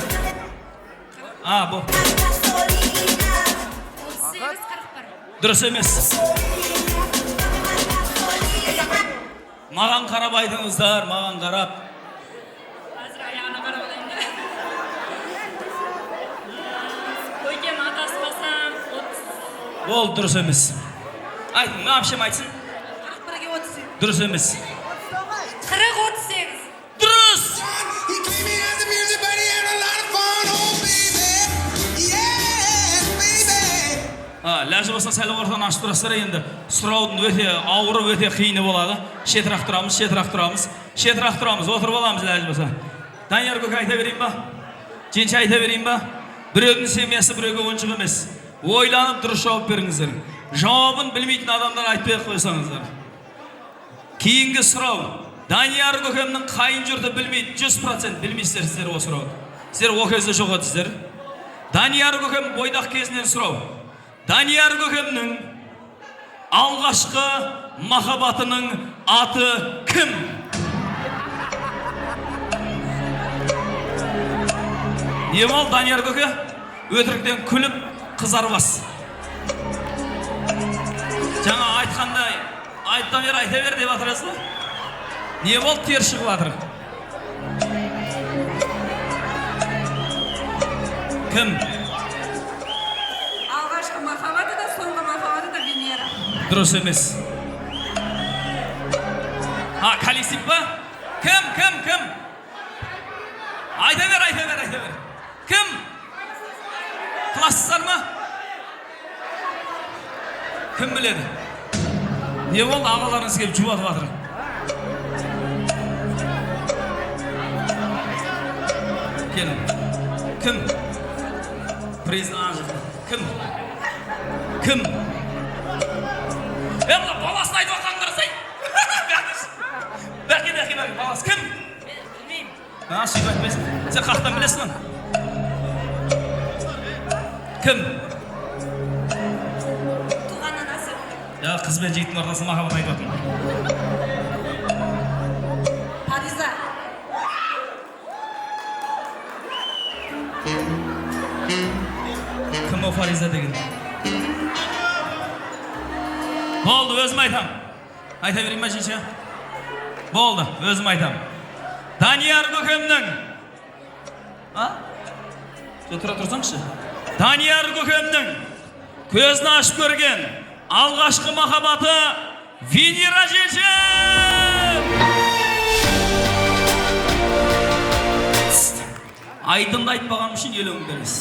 Бұл. 38-41. Дұрыс емес. Маған қарап айтыңыздар, маған қарап. Азыр аяғына қарап алайын. Көкем атаспасам 30. Ол дұрыс емес. Айтың, әпшем айтсын. 41-ге 30. Дұрыс емес. 40-38. Дұрыс! Ләжі болса сәл ортан ашып тұрасыздар енді. Сұраудың өте ауыры, өте қиыны болады. Шетірақ тұрамыз, отырып аламыз ләжі болса. Данияр көке айта берейін ба? Женші айта берейін ба? Біреудің семьясы біреуге оншық емес. Ойланып дұрыс жауап беріңіздер. Жауабын білмейтін адамдар айтпай қойсаңыздар. Кейінгі сұрау. Данияр көкемнің қайын жұрты білмейді, 100% білмейсіздер сіздер осы сұрауды. Сіздер о кезде жоқ едіңіздер. Данияр көкем бойдақ кезінен сұрау. Данияр көкемнің алғашқы махаббатының аты кім? Не бол, Данияр көке? Өтіріктен күліп қызарбас. Жаңа айтқандай, айта бер деп атырасыз ба? Не бол, тер шығып атыр? Кім? Алғашқы махаббаты да, соңғы махаббаты да Венера. Дұрыс емес. Калисип па? Кім? Айта бер. Кім? Классыздар ма? Кім біледі? Не болды, ағаларыңыз келіп жұбатып атыр? Келін. Кім? Признан жұрты. Кім? Баласын айтып атқан қарасай. Бәке, баласы кім? Білмеймін. Сөйтіп айтпайсың. Сен қақтан білесің ма? Кім? Туған анасы. Қыз бен жігіттің ортасында махаббат айтып атыр. Фариза. Кім о Фариза деген? Болды, өзім айтам. Айта берейін ба жинше? Болды, өзім айтам. Данияр көкемнің. Тұра тұрсаңшы. Данияр көкемнің көзін ашып көрген алғашқы махаббаты Венера жинше! Айтынды айтпаған үшін еліңді емес.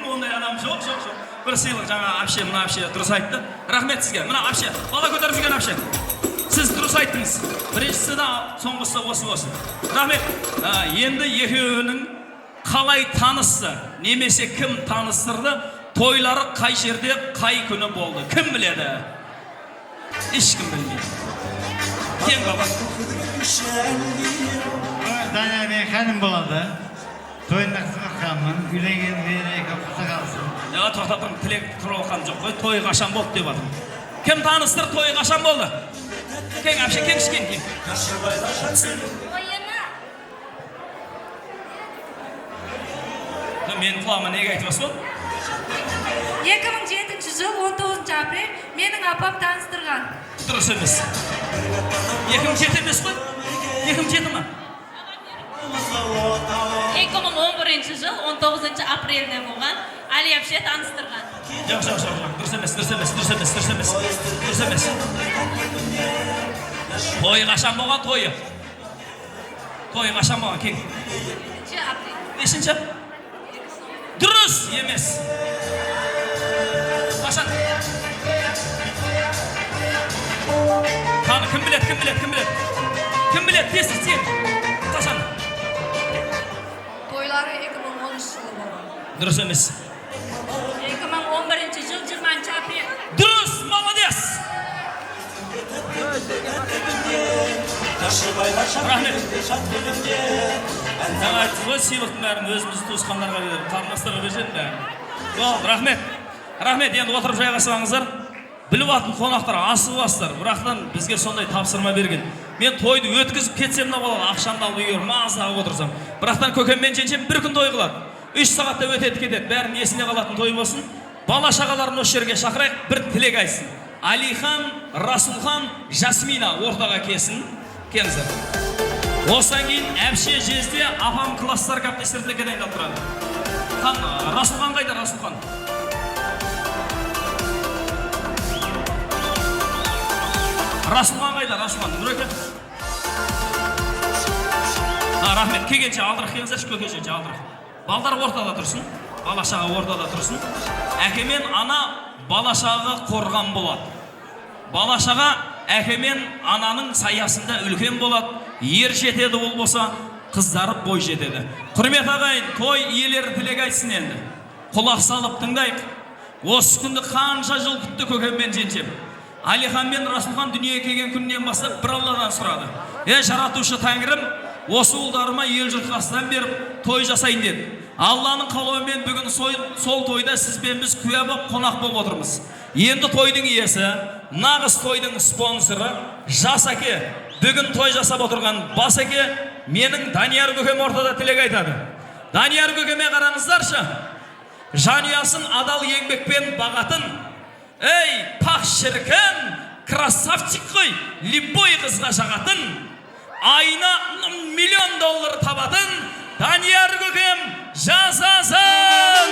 Ондай адам жоқ. Бір сыйлық жаңа апше, мына апше дұрыс айтты. Рахмет сізге. Мына апше, бала көтеріп жүрген апше. Сіз дұрыс айттыңыз. Біріншісі да, соңғысы осы. Рахмет. Енді екеуінің қалай танысты, немесе кім таныстырды, тойлары қай жерде, қай күні болды. Кім біледі? Ешкім білмейді. Кем баба? Данияр мен ханым болады. Тойында қызыққанмын, үйленген Венера құсы қалсын. Тоқтап тұрмын, тілек тұрып алған жоқ қой, той қашан болды деп атырмын. Кім таныстыр, той қашан болды? Кең әпше, кең. Менің құлағыма неге айтып осы болды? 2007 жыл 19 апрель менің апам таныстырған. Дұрыс емес. 2007 емес қой? 2007 ма? 2011 жыл 19 апрельде болған, Али әпше таныстырған. Жоқ. Дұрыс емес. Той қашан болған тойы? Той қашан болған кең? 2 апрель. Нешінші? Дұрыс емес. Қашан? Қаны, кім біледі? Кім біледі? Тесіз сен. Қашан? Тойлары 2013 жылы болған. Дұрыс емес. 2011 жыл 20 апрель. Дұрыс, молодец! Рахмет. Жаңа айтты ғой, сыйлықтың бәрін өзіміз туысқандарға беріп, қарындастарға береді бәрін. Рахмет, енді отырып жайғасаңыздар. Біліп атын қонақтар асығасыздар, бірақтан бізге сондай тапсырма берген. Мен тойды өткізіп кетсем де болады, ақшамды алып үйге маза алып отырсам. Бірақтан көкем мен жеңшем бір күн той қылады. 3 сағатта өтеді кетеді, бәрін есіне қалатын той болсын. Бала шағаларын осы жерге шақырайық, бір тілек айтсын. Алихан, Расулхан, Жасмина ортаға келсін. Келіңіздер. Осыдан кейін әпше жезде апам класстар каптестерді дайындап тұрады. Расулхан қайда, Расулхан? Расулхан қайда, Расулхан? Нүреке? Рахмет, кегенше алдырақ келіңіздерші, көкеше алдырақ. Балдар ортада тұрсын, балашаға ортада тұрсын. Әке мен ана балашаға қорған болады. Балашаға әке мен ананың саясында үлкен болады. Ер жетеді ол болса, қыздарып бой жетеді. Құрмет ағайын, той иелері тілек айтсын енді. Құлақ салып тыңдайық. Осы күнді қанша жыл күтті көкем мен жеңшем. Алихан мен Расулхан дүниеге келген күннен бастап бір Алладан сұрады. Жаратушы Тәңірім, осы ұлдарыма ел жұрт қастан беріп той жасайын деді. Алланың қалауымен бүгін сол тойда сіз бен біз куә боп қонақ болып отырмыз. Енді тойдың иесі, нағыз тойдың спонсоры жас әке, бүгін той жасап отырған бас әке менің Данияр көкем ортада тілек айтады. Данияр көкеме қараңыздаршы, жанұясын адал еңбекпен бағатын, ей, пақ шіркін, красавчик қой, любой қызға жағатын, айына $1,000,000 табатын Данияр көкем жасасын!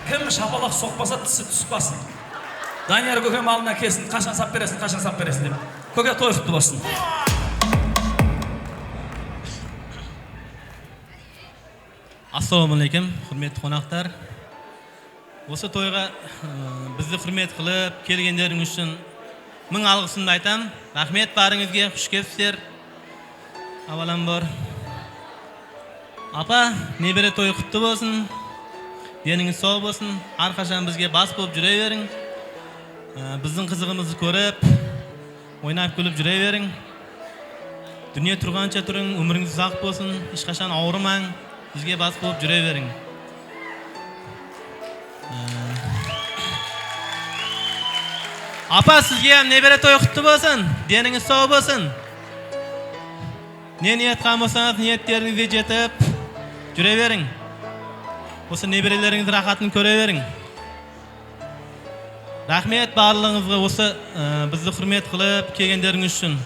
Кім шапалақ соқпаса тісі түспасын. Данияр көкем алдына келсін, қашан сап бересін деп. Көке той құтты болсын. Ассалаумағалейкум, құрметті қонақтар. Осы тойға бізді құрмет қылып келгендерің үшін мың алғысымды айтам. Рахмет барыңызге, құш келіпсіздер. Аваламбор. Апа, небере той құтты болсын. Деніңіз сау болсын. Әрқашан бізге бас болып жүре берің. Біздің қызығымызды көріп, ойнап күліп жүре берің. Дүние тұрғанша тұрың, өміріңіз ұзақ болсын. Ешқашан ауырмаң. Бізге бас болып жүре берің. Апа, сізге небере той құтты болсын. Деніңіз сау болсын. Не ниет қамысаңыз, ниеттеріңізге жетіп жүре берің. Осы неберелеріңіз рахатын көре берің. Рахмет барлығыңызға осы бізді құрмет қылып келгендеріңіз үшін.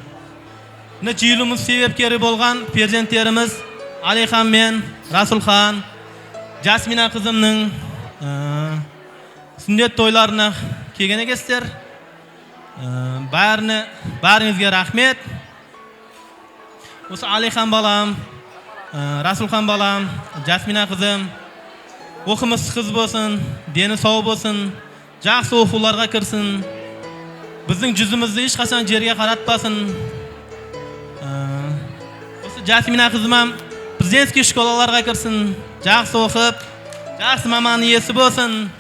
Жиылымыз себепкері болған перзенттеріміз Алихан мен Расулхан, Жасмина қызымның сүндет тойларына келген екенсіздер. Бәріңізге рахмет. Осы Алихан балам, Расулхан балам, Жасмина қызым, оқымыз қыз болсын, дені сау болсын, жақсы оқуларға кірсін, біздің жүзімізді ешқашан жерге қаратпасын. Осы Жасмина қызымам президентский школаларға кірсін, жақсы оқып, жақсы маман иесі болсын.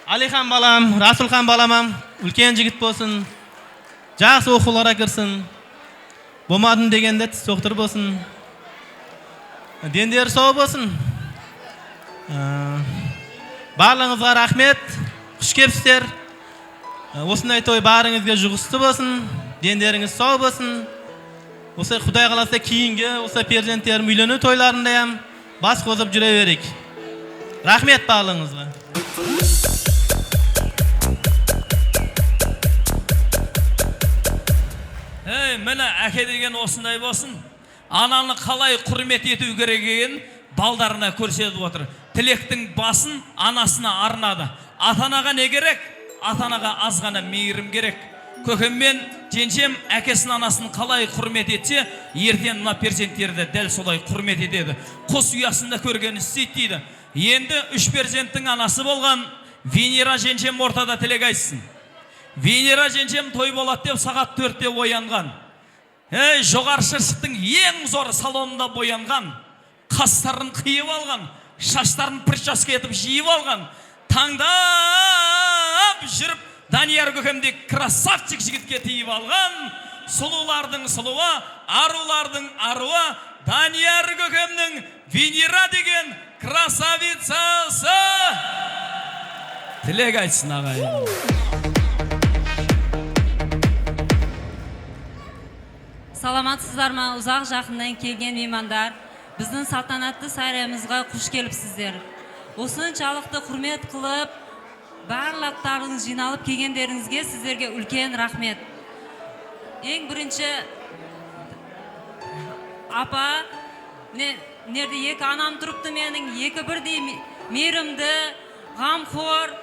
Алихан балам, Расулхан баламам, үлкен жігіт болсын, жақсы оқуларға кірсін. Болмадым дегенде тіс соқтыр болсын. Дендері сау болсын. Барлығыңызға рахмет, құш келіпсіздер. Осындай той барыңызға жұғысты болсын, дендеріңіз сау болсын. Осы Құдай қаласа кейінгі осы перзенттерім үйлену тойларында бас қозып жүре берейік. Рахмет барлығыңызға. Міне әке деген осындай болсын. Ананы қалай құрмет ету керек екенін балдарына көрсетіп отыр. Тілектің басын анасына арнады. Ата-анаға не керек? Ата-анаға аз ғана мейірім керек. Көкем мен жеңшем әкесін анасын қалай құрмет етсе, ертең мына перзенттерді дәл солай құрмет етеді. Құс ұясында көргені істейді дейді. Енді 3 перзенттің анасы болған Венера жеңшем ортада тілек айтсын. Венера жеңшем той болады деп сағат 4-те оянған. Жоғары шыршықтың ең зор салонында боянған. Қастарын қиып алған, шаштарын прическа етіп жиып алған. Таңдап жүріп Данияр көкемдек красавчик жігітке тиіп алған. Сұлулардың сұлуы, арулардың аруы Данияр көкемнің Венера деген красавицасы. Тілек айтсын ағайын. Саламатсыздар ма, ұзақ жақындан келген меймандар, біздің салтанатты сайрамызға құш келіпсіздер. Осыншалықты құрмет қылып, барлықтарыңыз жиналып келгендеріңізге сіздерге үлкен рахмет. Ең бірінші апа, нерде екі анам тұрыпты менің, екі бірдей мейірімді, ғамқор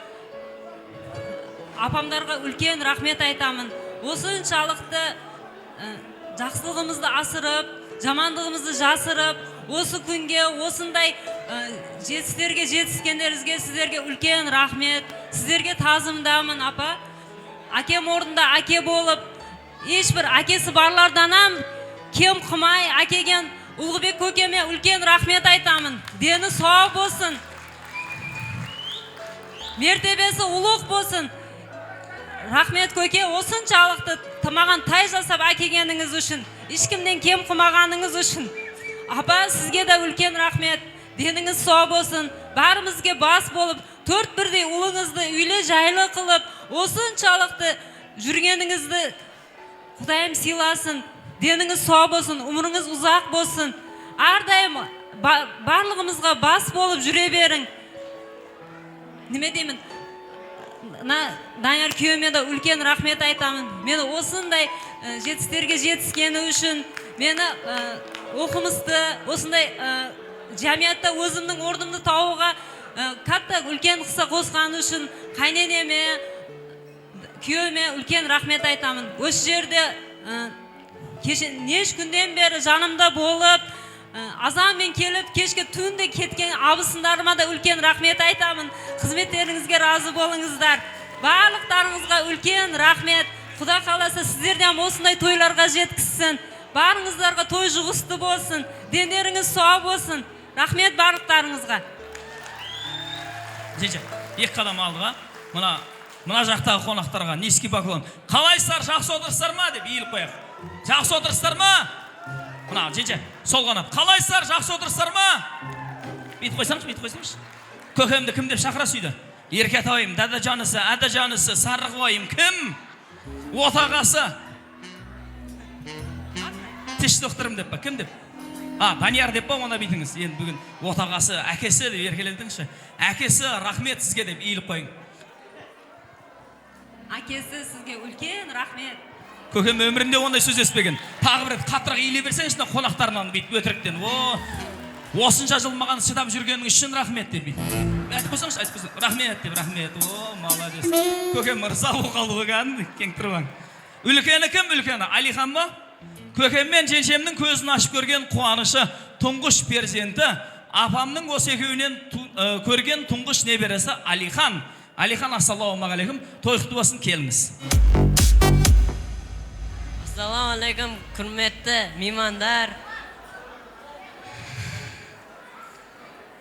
апамдарға үлкен рахмет айтамын. Осыншалықты жақсылығымызды асырып, жамандығымызды жасырып, осы күнге, осындай жетістіктерге жетіскендеріңізге сіздерге үлкен рахмет. Сіздерге тазымдамын, апа. Әкем орнында әке болып, ешбір әкесі барларданам кем қымай, әкеген Ұлғыбек көкеме үлкен рахмет айтамын. Дені сау болсын. мертебесі ұлық болсын. Рахмет көке, осыншалықты маған тай жасап әкелгеніңіз үшін, ешкімнен кем қылмағаныңыз үшін. Апа, сізге де үлкен рахмет. Деніңіз сау болсын, барымызге бас болып, 4 бірдей ұлыңызды үйлі жайлы қылып, осыншалықты жүргеніңізді Құдайым сыйласын. Деніңіз сау болсын, умырыңыз ұзақ болсын. Ардайым барлығымызға бас болып жүре берің. Неме деймін? Данияр күйеуіме де үлкен рахмет айтамын. Мені осындай жетістіктерге жетіскені үшін, мені оқымысты, осындай жамиятта өзімнің орнымды тауға қатты үлкен қыса қосқаны үшін қайненеме, күйеуіме үлкен рахмет айтамын. Осы жерде неш күнден бері жанымда болып, азанмен келіп, кешке түнде кеткен абысындарыма да үлкен рахмет айтамын. Қызметтеріңізге разы болыңыздар. Барлықтарыңызға үлкен рахмет. Құда қаласа сіздерден осындай тойларға жеткізсін. Барыңыздарға той жұғысты болсын. Дендеріңіз сау болсын. Рахмет барлықтарыңызға. Жеже, екі қадам алдыға. Мына жақтағы қонақтарға низкий поклон. Қалайсыздар, жақсы отырсыздар ма деп иіліп қояйық. Жақсы отырсыздар ма? Мына жеже, сол қанат. Қалайсыздар, жақсы отырсыздар ма? Бүйтіп қойсаңшы. Көкемді кім деп шақыра сүйді? Еркетайым, дадажанысы, әдажанысы, сарығайым, кім? Отағасы. Тіш доқтырым деп па, кім деп? Данияр деп па, оны бүйтіңіз. Енді бүгін отағасы, әкесі деп еркелендіңізші. Әкесі, рахмет сізге деп иіліп қойың. Әкесі сізге үлкен рахмет. Көкем өмірінде ондай сөз еспеген. Тағы бір қаттырақ иіле берсең, ішінде қонақтарынан бүйтіп өтіріктен. Осынша жыл маған шыдап жүргенің үшін рахмет деп бүйтіп. Айтып қойсаңыз, рахмет деп, рахмет. Молодец. Көкем ырза болғалы кәдімгі, кең тұрған. Үлкені кім? Үлкені Алихан ба? Көкем мен жеңшемнің көзін ашып көрген қуанышы, тұңғыш перзенті, апамның осы екеуінен көрген тұңғыш небересі Алихан. Алихан, ассалаумағалейкум, той құтты болсын, келіңіз. Ассалаумағалейкум, құрметті меймандар.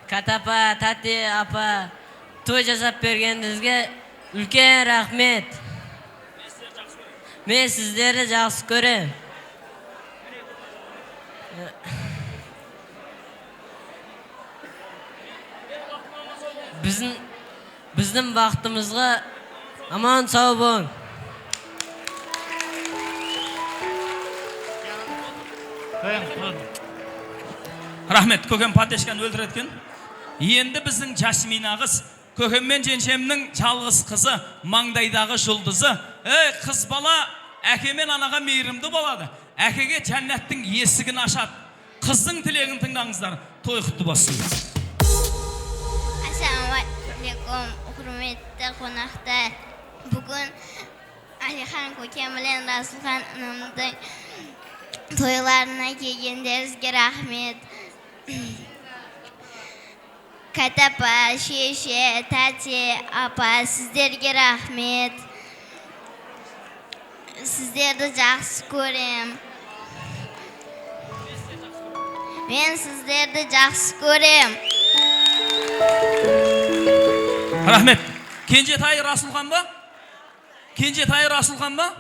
Катапа, тати апа, той жасап бергеніңізге үлкен рахмет. Мен сіздерді жақсы көрем. Біздің бақытымызға аман сау болың. Рахмет, көкем патешканы өлтіреткен. Енді біздің Жасмина қыз, көкем мен женшемнің жалғыз қызы, маңдайдағы жұлдызы. Қыз бала әкемен анаға мейірімді болады. Әкеге жәннаттың есігін ашады. Қыздың тілегін тыңдаңыздар. Той құтты болсын. Ассалаумағалейкум, құрметті қонақтар. Бүгін Алихан көкем білен Расылхан анамның тойларына келгендеріңізге рахмет. Катапа, шеше, тәте, апа, сіздерге рахмет. Сіздерді жақсы көрем. Мен сіздерді жақсы көрем. Рахмет. Кенжетай Расылхан ба? Кенжетай Расылхан ба?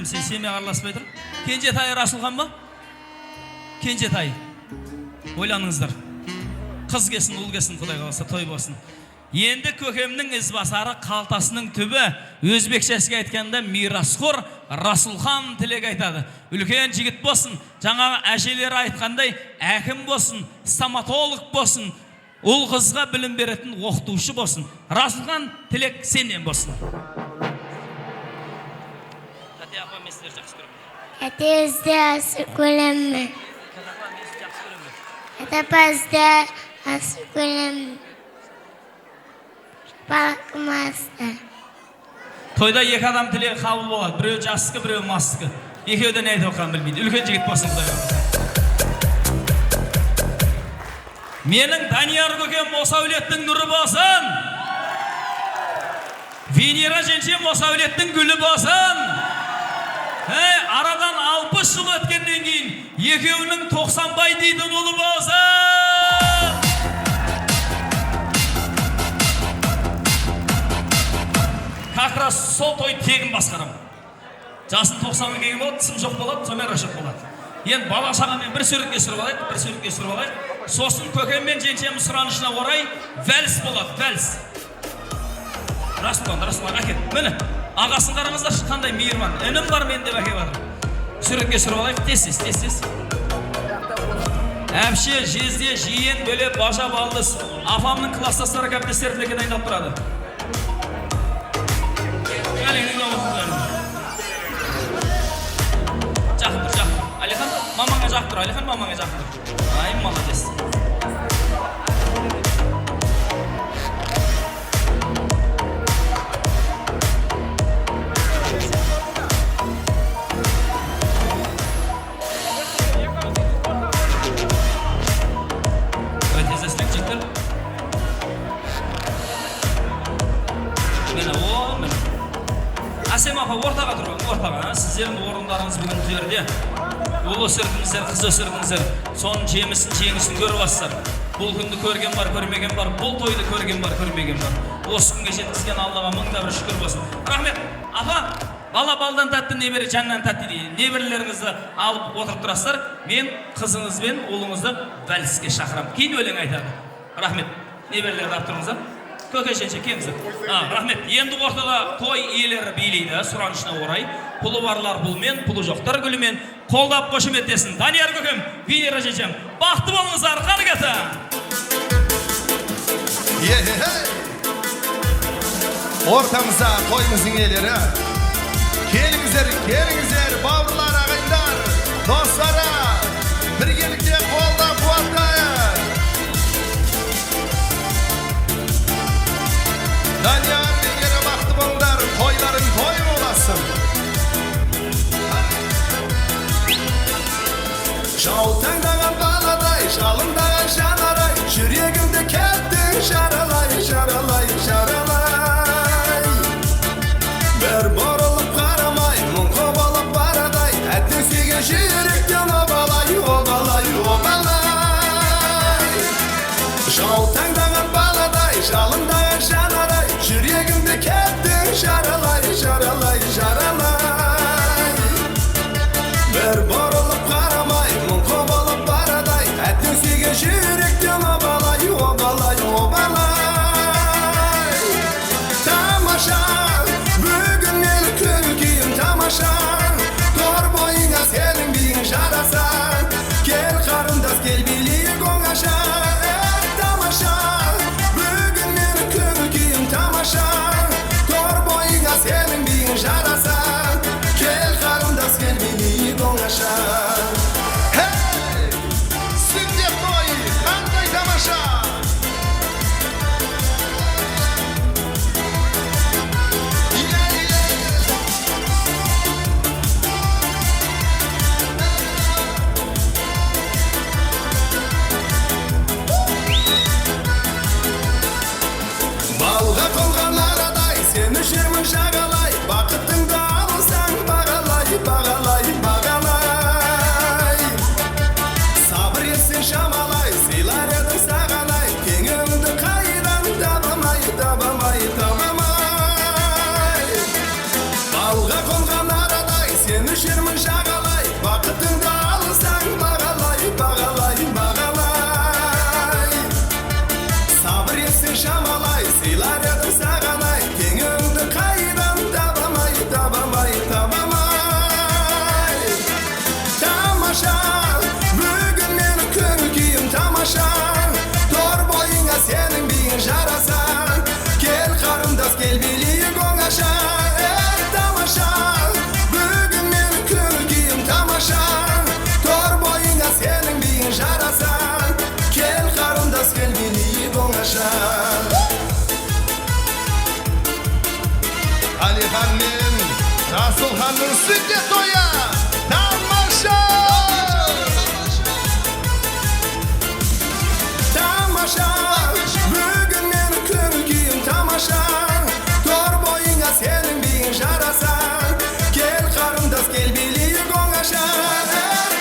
Сен семе араласпай тұр. Кенжетай Расылхан ба? Кенжетай. Ойланыңыздар. Қыз кесін, ұл кесін, Құдай қаласа, той болсын. Енді көкемнің ізбасары қалтасының түбі, өзбекшесіге айтқанда мирасқор Расылхан тілек айтады. Үлкен жігіт болсын, жаңағы әжелері айтқандай әкім болсын, стоматолог болсын, ұл қызға білім беретін оқытушы болсын. Расылхан тілек сенен болсын. Әтезді асы көремін. Әтапазды асы көремін. Балқымасты. Тойда екі адам тілегі қабыл болады. Біреу жастықы, біреу мастықы. Екеуден айтып оққан білмейді. Үлкен жігіт болсын, Құдай қаласа. Менің Данияр көкем осы әулеттің нұры болсын. Венера женшем осы әулеттің гүлі болсын. Арадан 60 жыл өткеннен кейін екеуінің 90 бай дейтін ұлы болсын. как раз сол той тегін басқарам. Жасын 90-ға келген болады, тісім жоқ болады, сонымен рашат болады. Енді бала шағамен бір суретке түсіріп алайық. Сосын көкем мен женшемнің сұранышына орай вәліс болады, вәліс. Расылан, әкет. Міне, ағасын қараңыздаршы, қандай мейірбан. Інім бар мен деп әкеп жатыр. Суретке түсіріп алайық, тез. Әпше, жезде, жиен, бөле, бажа, балдыз. Апамның кластастары кәптестеріндегі дайындалып тұрады. Жақын. Алихан, мамаңа жақын тұр. Ай, молодец. Асем апа ортаға тұрған, сіздердің орындарыңыз бүгін жерде. Ұл өсірдіңіздер, қыз өсірдіңіздер, соның жемісін көріп асыздар. Бұл күнді көрген бар, көрмеген бар, бұл тойды көрген бар, көрмеген бар. Осы күнге жеткізген Аллаға мыңда бір шүкір болсын. Рахмет. Апа, бала балдан тәтті, небері жаннан тәтті дейді. Неберлеріңізді алып отырып тұрасыздар. Мен қызыңыз бен ұлыңызды вәліске шақырам. Кейін өлең айтады. Рахмет. Неберлерді алып тұрыңыздар. Көке женше келіңіздер. Рахмет. Енді ортада той иелері билейді, сұранышына орай. Пұлы барлар пұлмен, пұлы жоқтар гүлімен қолдап қошеметтесін. Данияр көкем, Венера жеңшем, бақытты болыңыздар, қаны кәті. Ортамызда тойымыздың иелері. Келіңіздер, бауырлар, ағайындар, достары, біргелікте қолда қуаттайық. Данияр Венера бақытты болыңдар, тойларың той боласын. Жаутаңдаған баладай, жалындаған жанарай, жүрегімді кеттің жаралай. Бір бұрылып қарамай, мұңқы болып барадай, әттің сүйген жүректен обалай. Жаутаңдаған баладай, жалындаған жанарай, жүрегімді кеттің жаралай. Бір бұрылып қарамай, мұңқы болып барадай, әттің сүйген жүректен обалай. Тамаша, бүгін мен күлкейім тамаша, тор бойыңа сенің биің жарасан, кел қарындас, кел билейік оңаша. Тамаша, бүгін мен күлкейім тамаша, тор бойыңа сенің биің жарасан, кел қарындас, кел билейік оңаша. Сүндет той, қандай тамаша! Балға қолған арадай, сені жүрмін жағалай, бақыттыңды алысаң бағалай. Сабыр етсең шамалай, сыйлар едің сағалай, кеңіңді қайдан табамай. Балға қолған арадай, сені жүрмін жағалай, бақыттыңды алысаң бағалай. Сабыр етсең шамалай, сыйлар едің сағалай, кеңіңді қайдан табамай. Тамаша, бүгін менің көңіл-күйім тамаша, тор бойыңа сенің биің жарасан, кел қарындас, кел билейік оңаша. Тамаша, бүгін менің көңіл-күйім тамаша, тор бойыңа сенің биің жарасан, кел қарындас, кел билейік оңаша. Алихан мен Расылханның сүндет тойы тамаша! Тамаша, бүгін менің көңіл-күйім тамаша, тор бойыңа сенің биің жарасан, кел қарындас, кел билейік оңаша.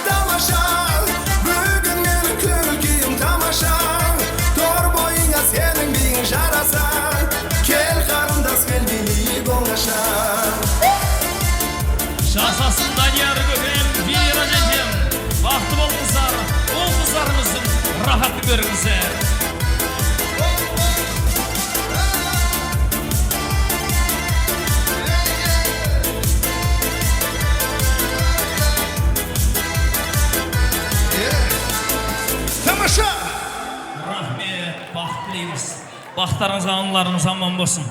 Тамаша, бүгін менің көңіл-күйім тамаша, тор бойыңа сенің биің жарасан, кел қарындас, кел билейік оңаша. жасасын Данияр көкем, Вера жетем. Бақытты болыңыздар, ол қыздарымыздың рахатын көріңіздер. Тамаша! Рахмет, бақыт тілейміз. Бақыттарыңызға, аналарыңыз аман болсын.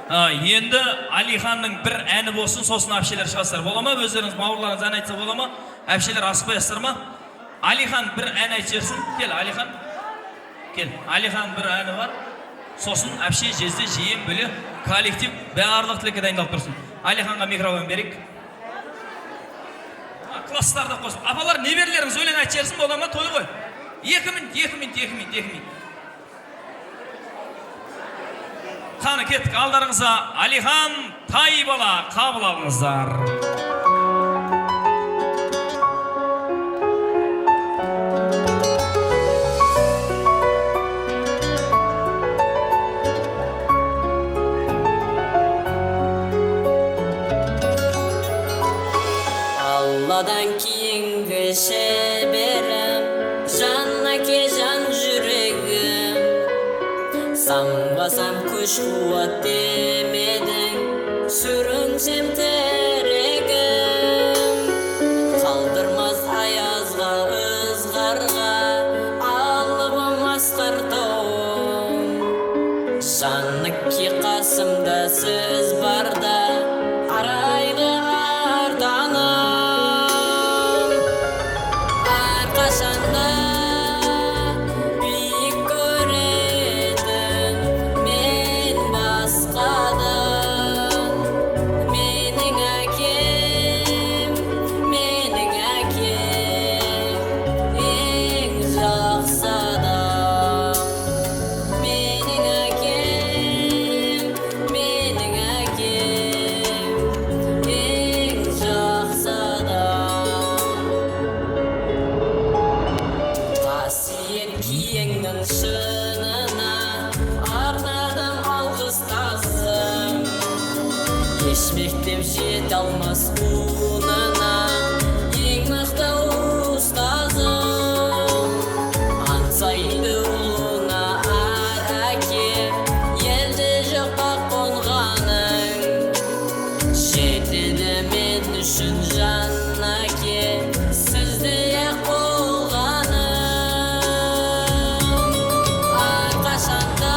Енді Алиханның бір әні болсын, сосын әпшелер шығасыздар. Бола ма? Өздеріңіз бауырларыңыз ән айтса бола ма? Әпшелер асықпайсыздар ма? Алихан бір ән айтып жерсін. Кел, Алихан. Кел, Алихан бір әні бар. Сосын әпше жезде жиен бөле коллектив барлық тілекке дайындалып тұрсын. Алиханға микрофон берейік. Класстарды қосып. Апалар, неберлеріңіз өлең айтып жерсін, бола ма? Той ғой. 2 минут. Қаны кеттік, алдарыңызға Алихан Тайбала қабыл алыңыздар. Алладан кейінгі шеберім, жанна ке жан жүрегім. Самбасам күш қуат демедің, сүрінсем терегім. Қалдырмас аязға, ызғарға, алыбым асқар тауым. Жанны ке қасымда сіз барда, арайғы артаным. Әрқашанда мектеп жете алмас ұнына, ең мықты ұстазым. Аңсайды ұлына ар әке, елде жоққа қонғаның. Жетеді мен үшін жан әке, сіздей-ақ болғаным. Әрқашанда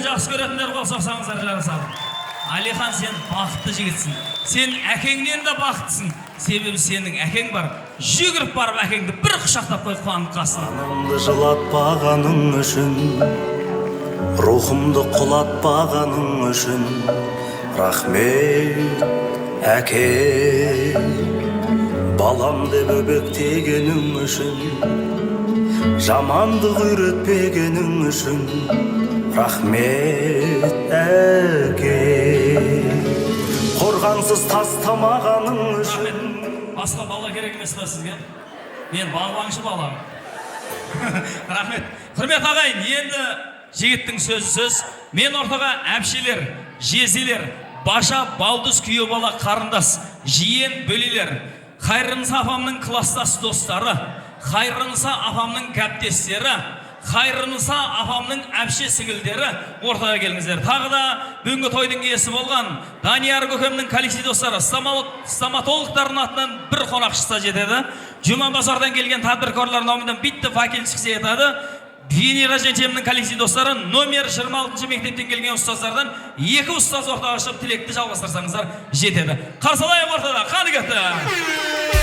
жақсы көретіндер қосақсаңыздар жарасады. Алихан, сен бақытты жігітсің. Сен әкеңнен де бақыттысың. Себебі сенің әкең бар. Жүгіріп барып әкеңді бір құшақтап қойып қуанып қалсын. Анамды жылатпағаның үшін, рухымды құлатпағаның үшін, рахмет әке. Балам деп өбектегенің үшін, жамандық үйретпегенің үшін, рахмет әке. жансыз тастамағаның үшін. Басқа бала керек емес па сізге? Мен балбаңшы балам. Рахмет. Құрмет ағайын, енді жігіттің сөзі сөз. Мен ортаға әпшелер, жезелер, баша, балдыз, күйеу бала, қарындас, жиен, бөлелер, Хайрынса апамның класстас достары, Хайрынса апамның кәптестері, Хайрынса апамның әпше сіңілдері ортаға келіңіздер. Тағы да бүгінгі тойдың иесі болған Данияр көкемнің коллектив достары, стоматологтардың атынан бір қонақ шықса жетеді. Жұман базардан келген тадбіркорлар номиндан битті факел шықса етеді. Венера жентемнің коллектив достары номер 26 мектептен келген ұстаздардан 2 ұстаз ортаға шығып тілекті жалғастырсаңыздар жетеді. Қарсы алайық ортада, қаны кетті.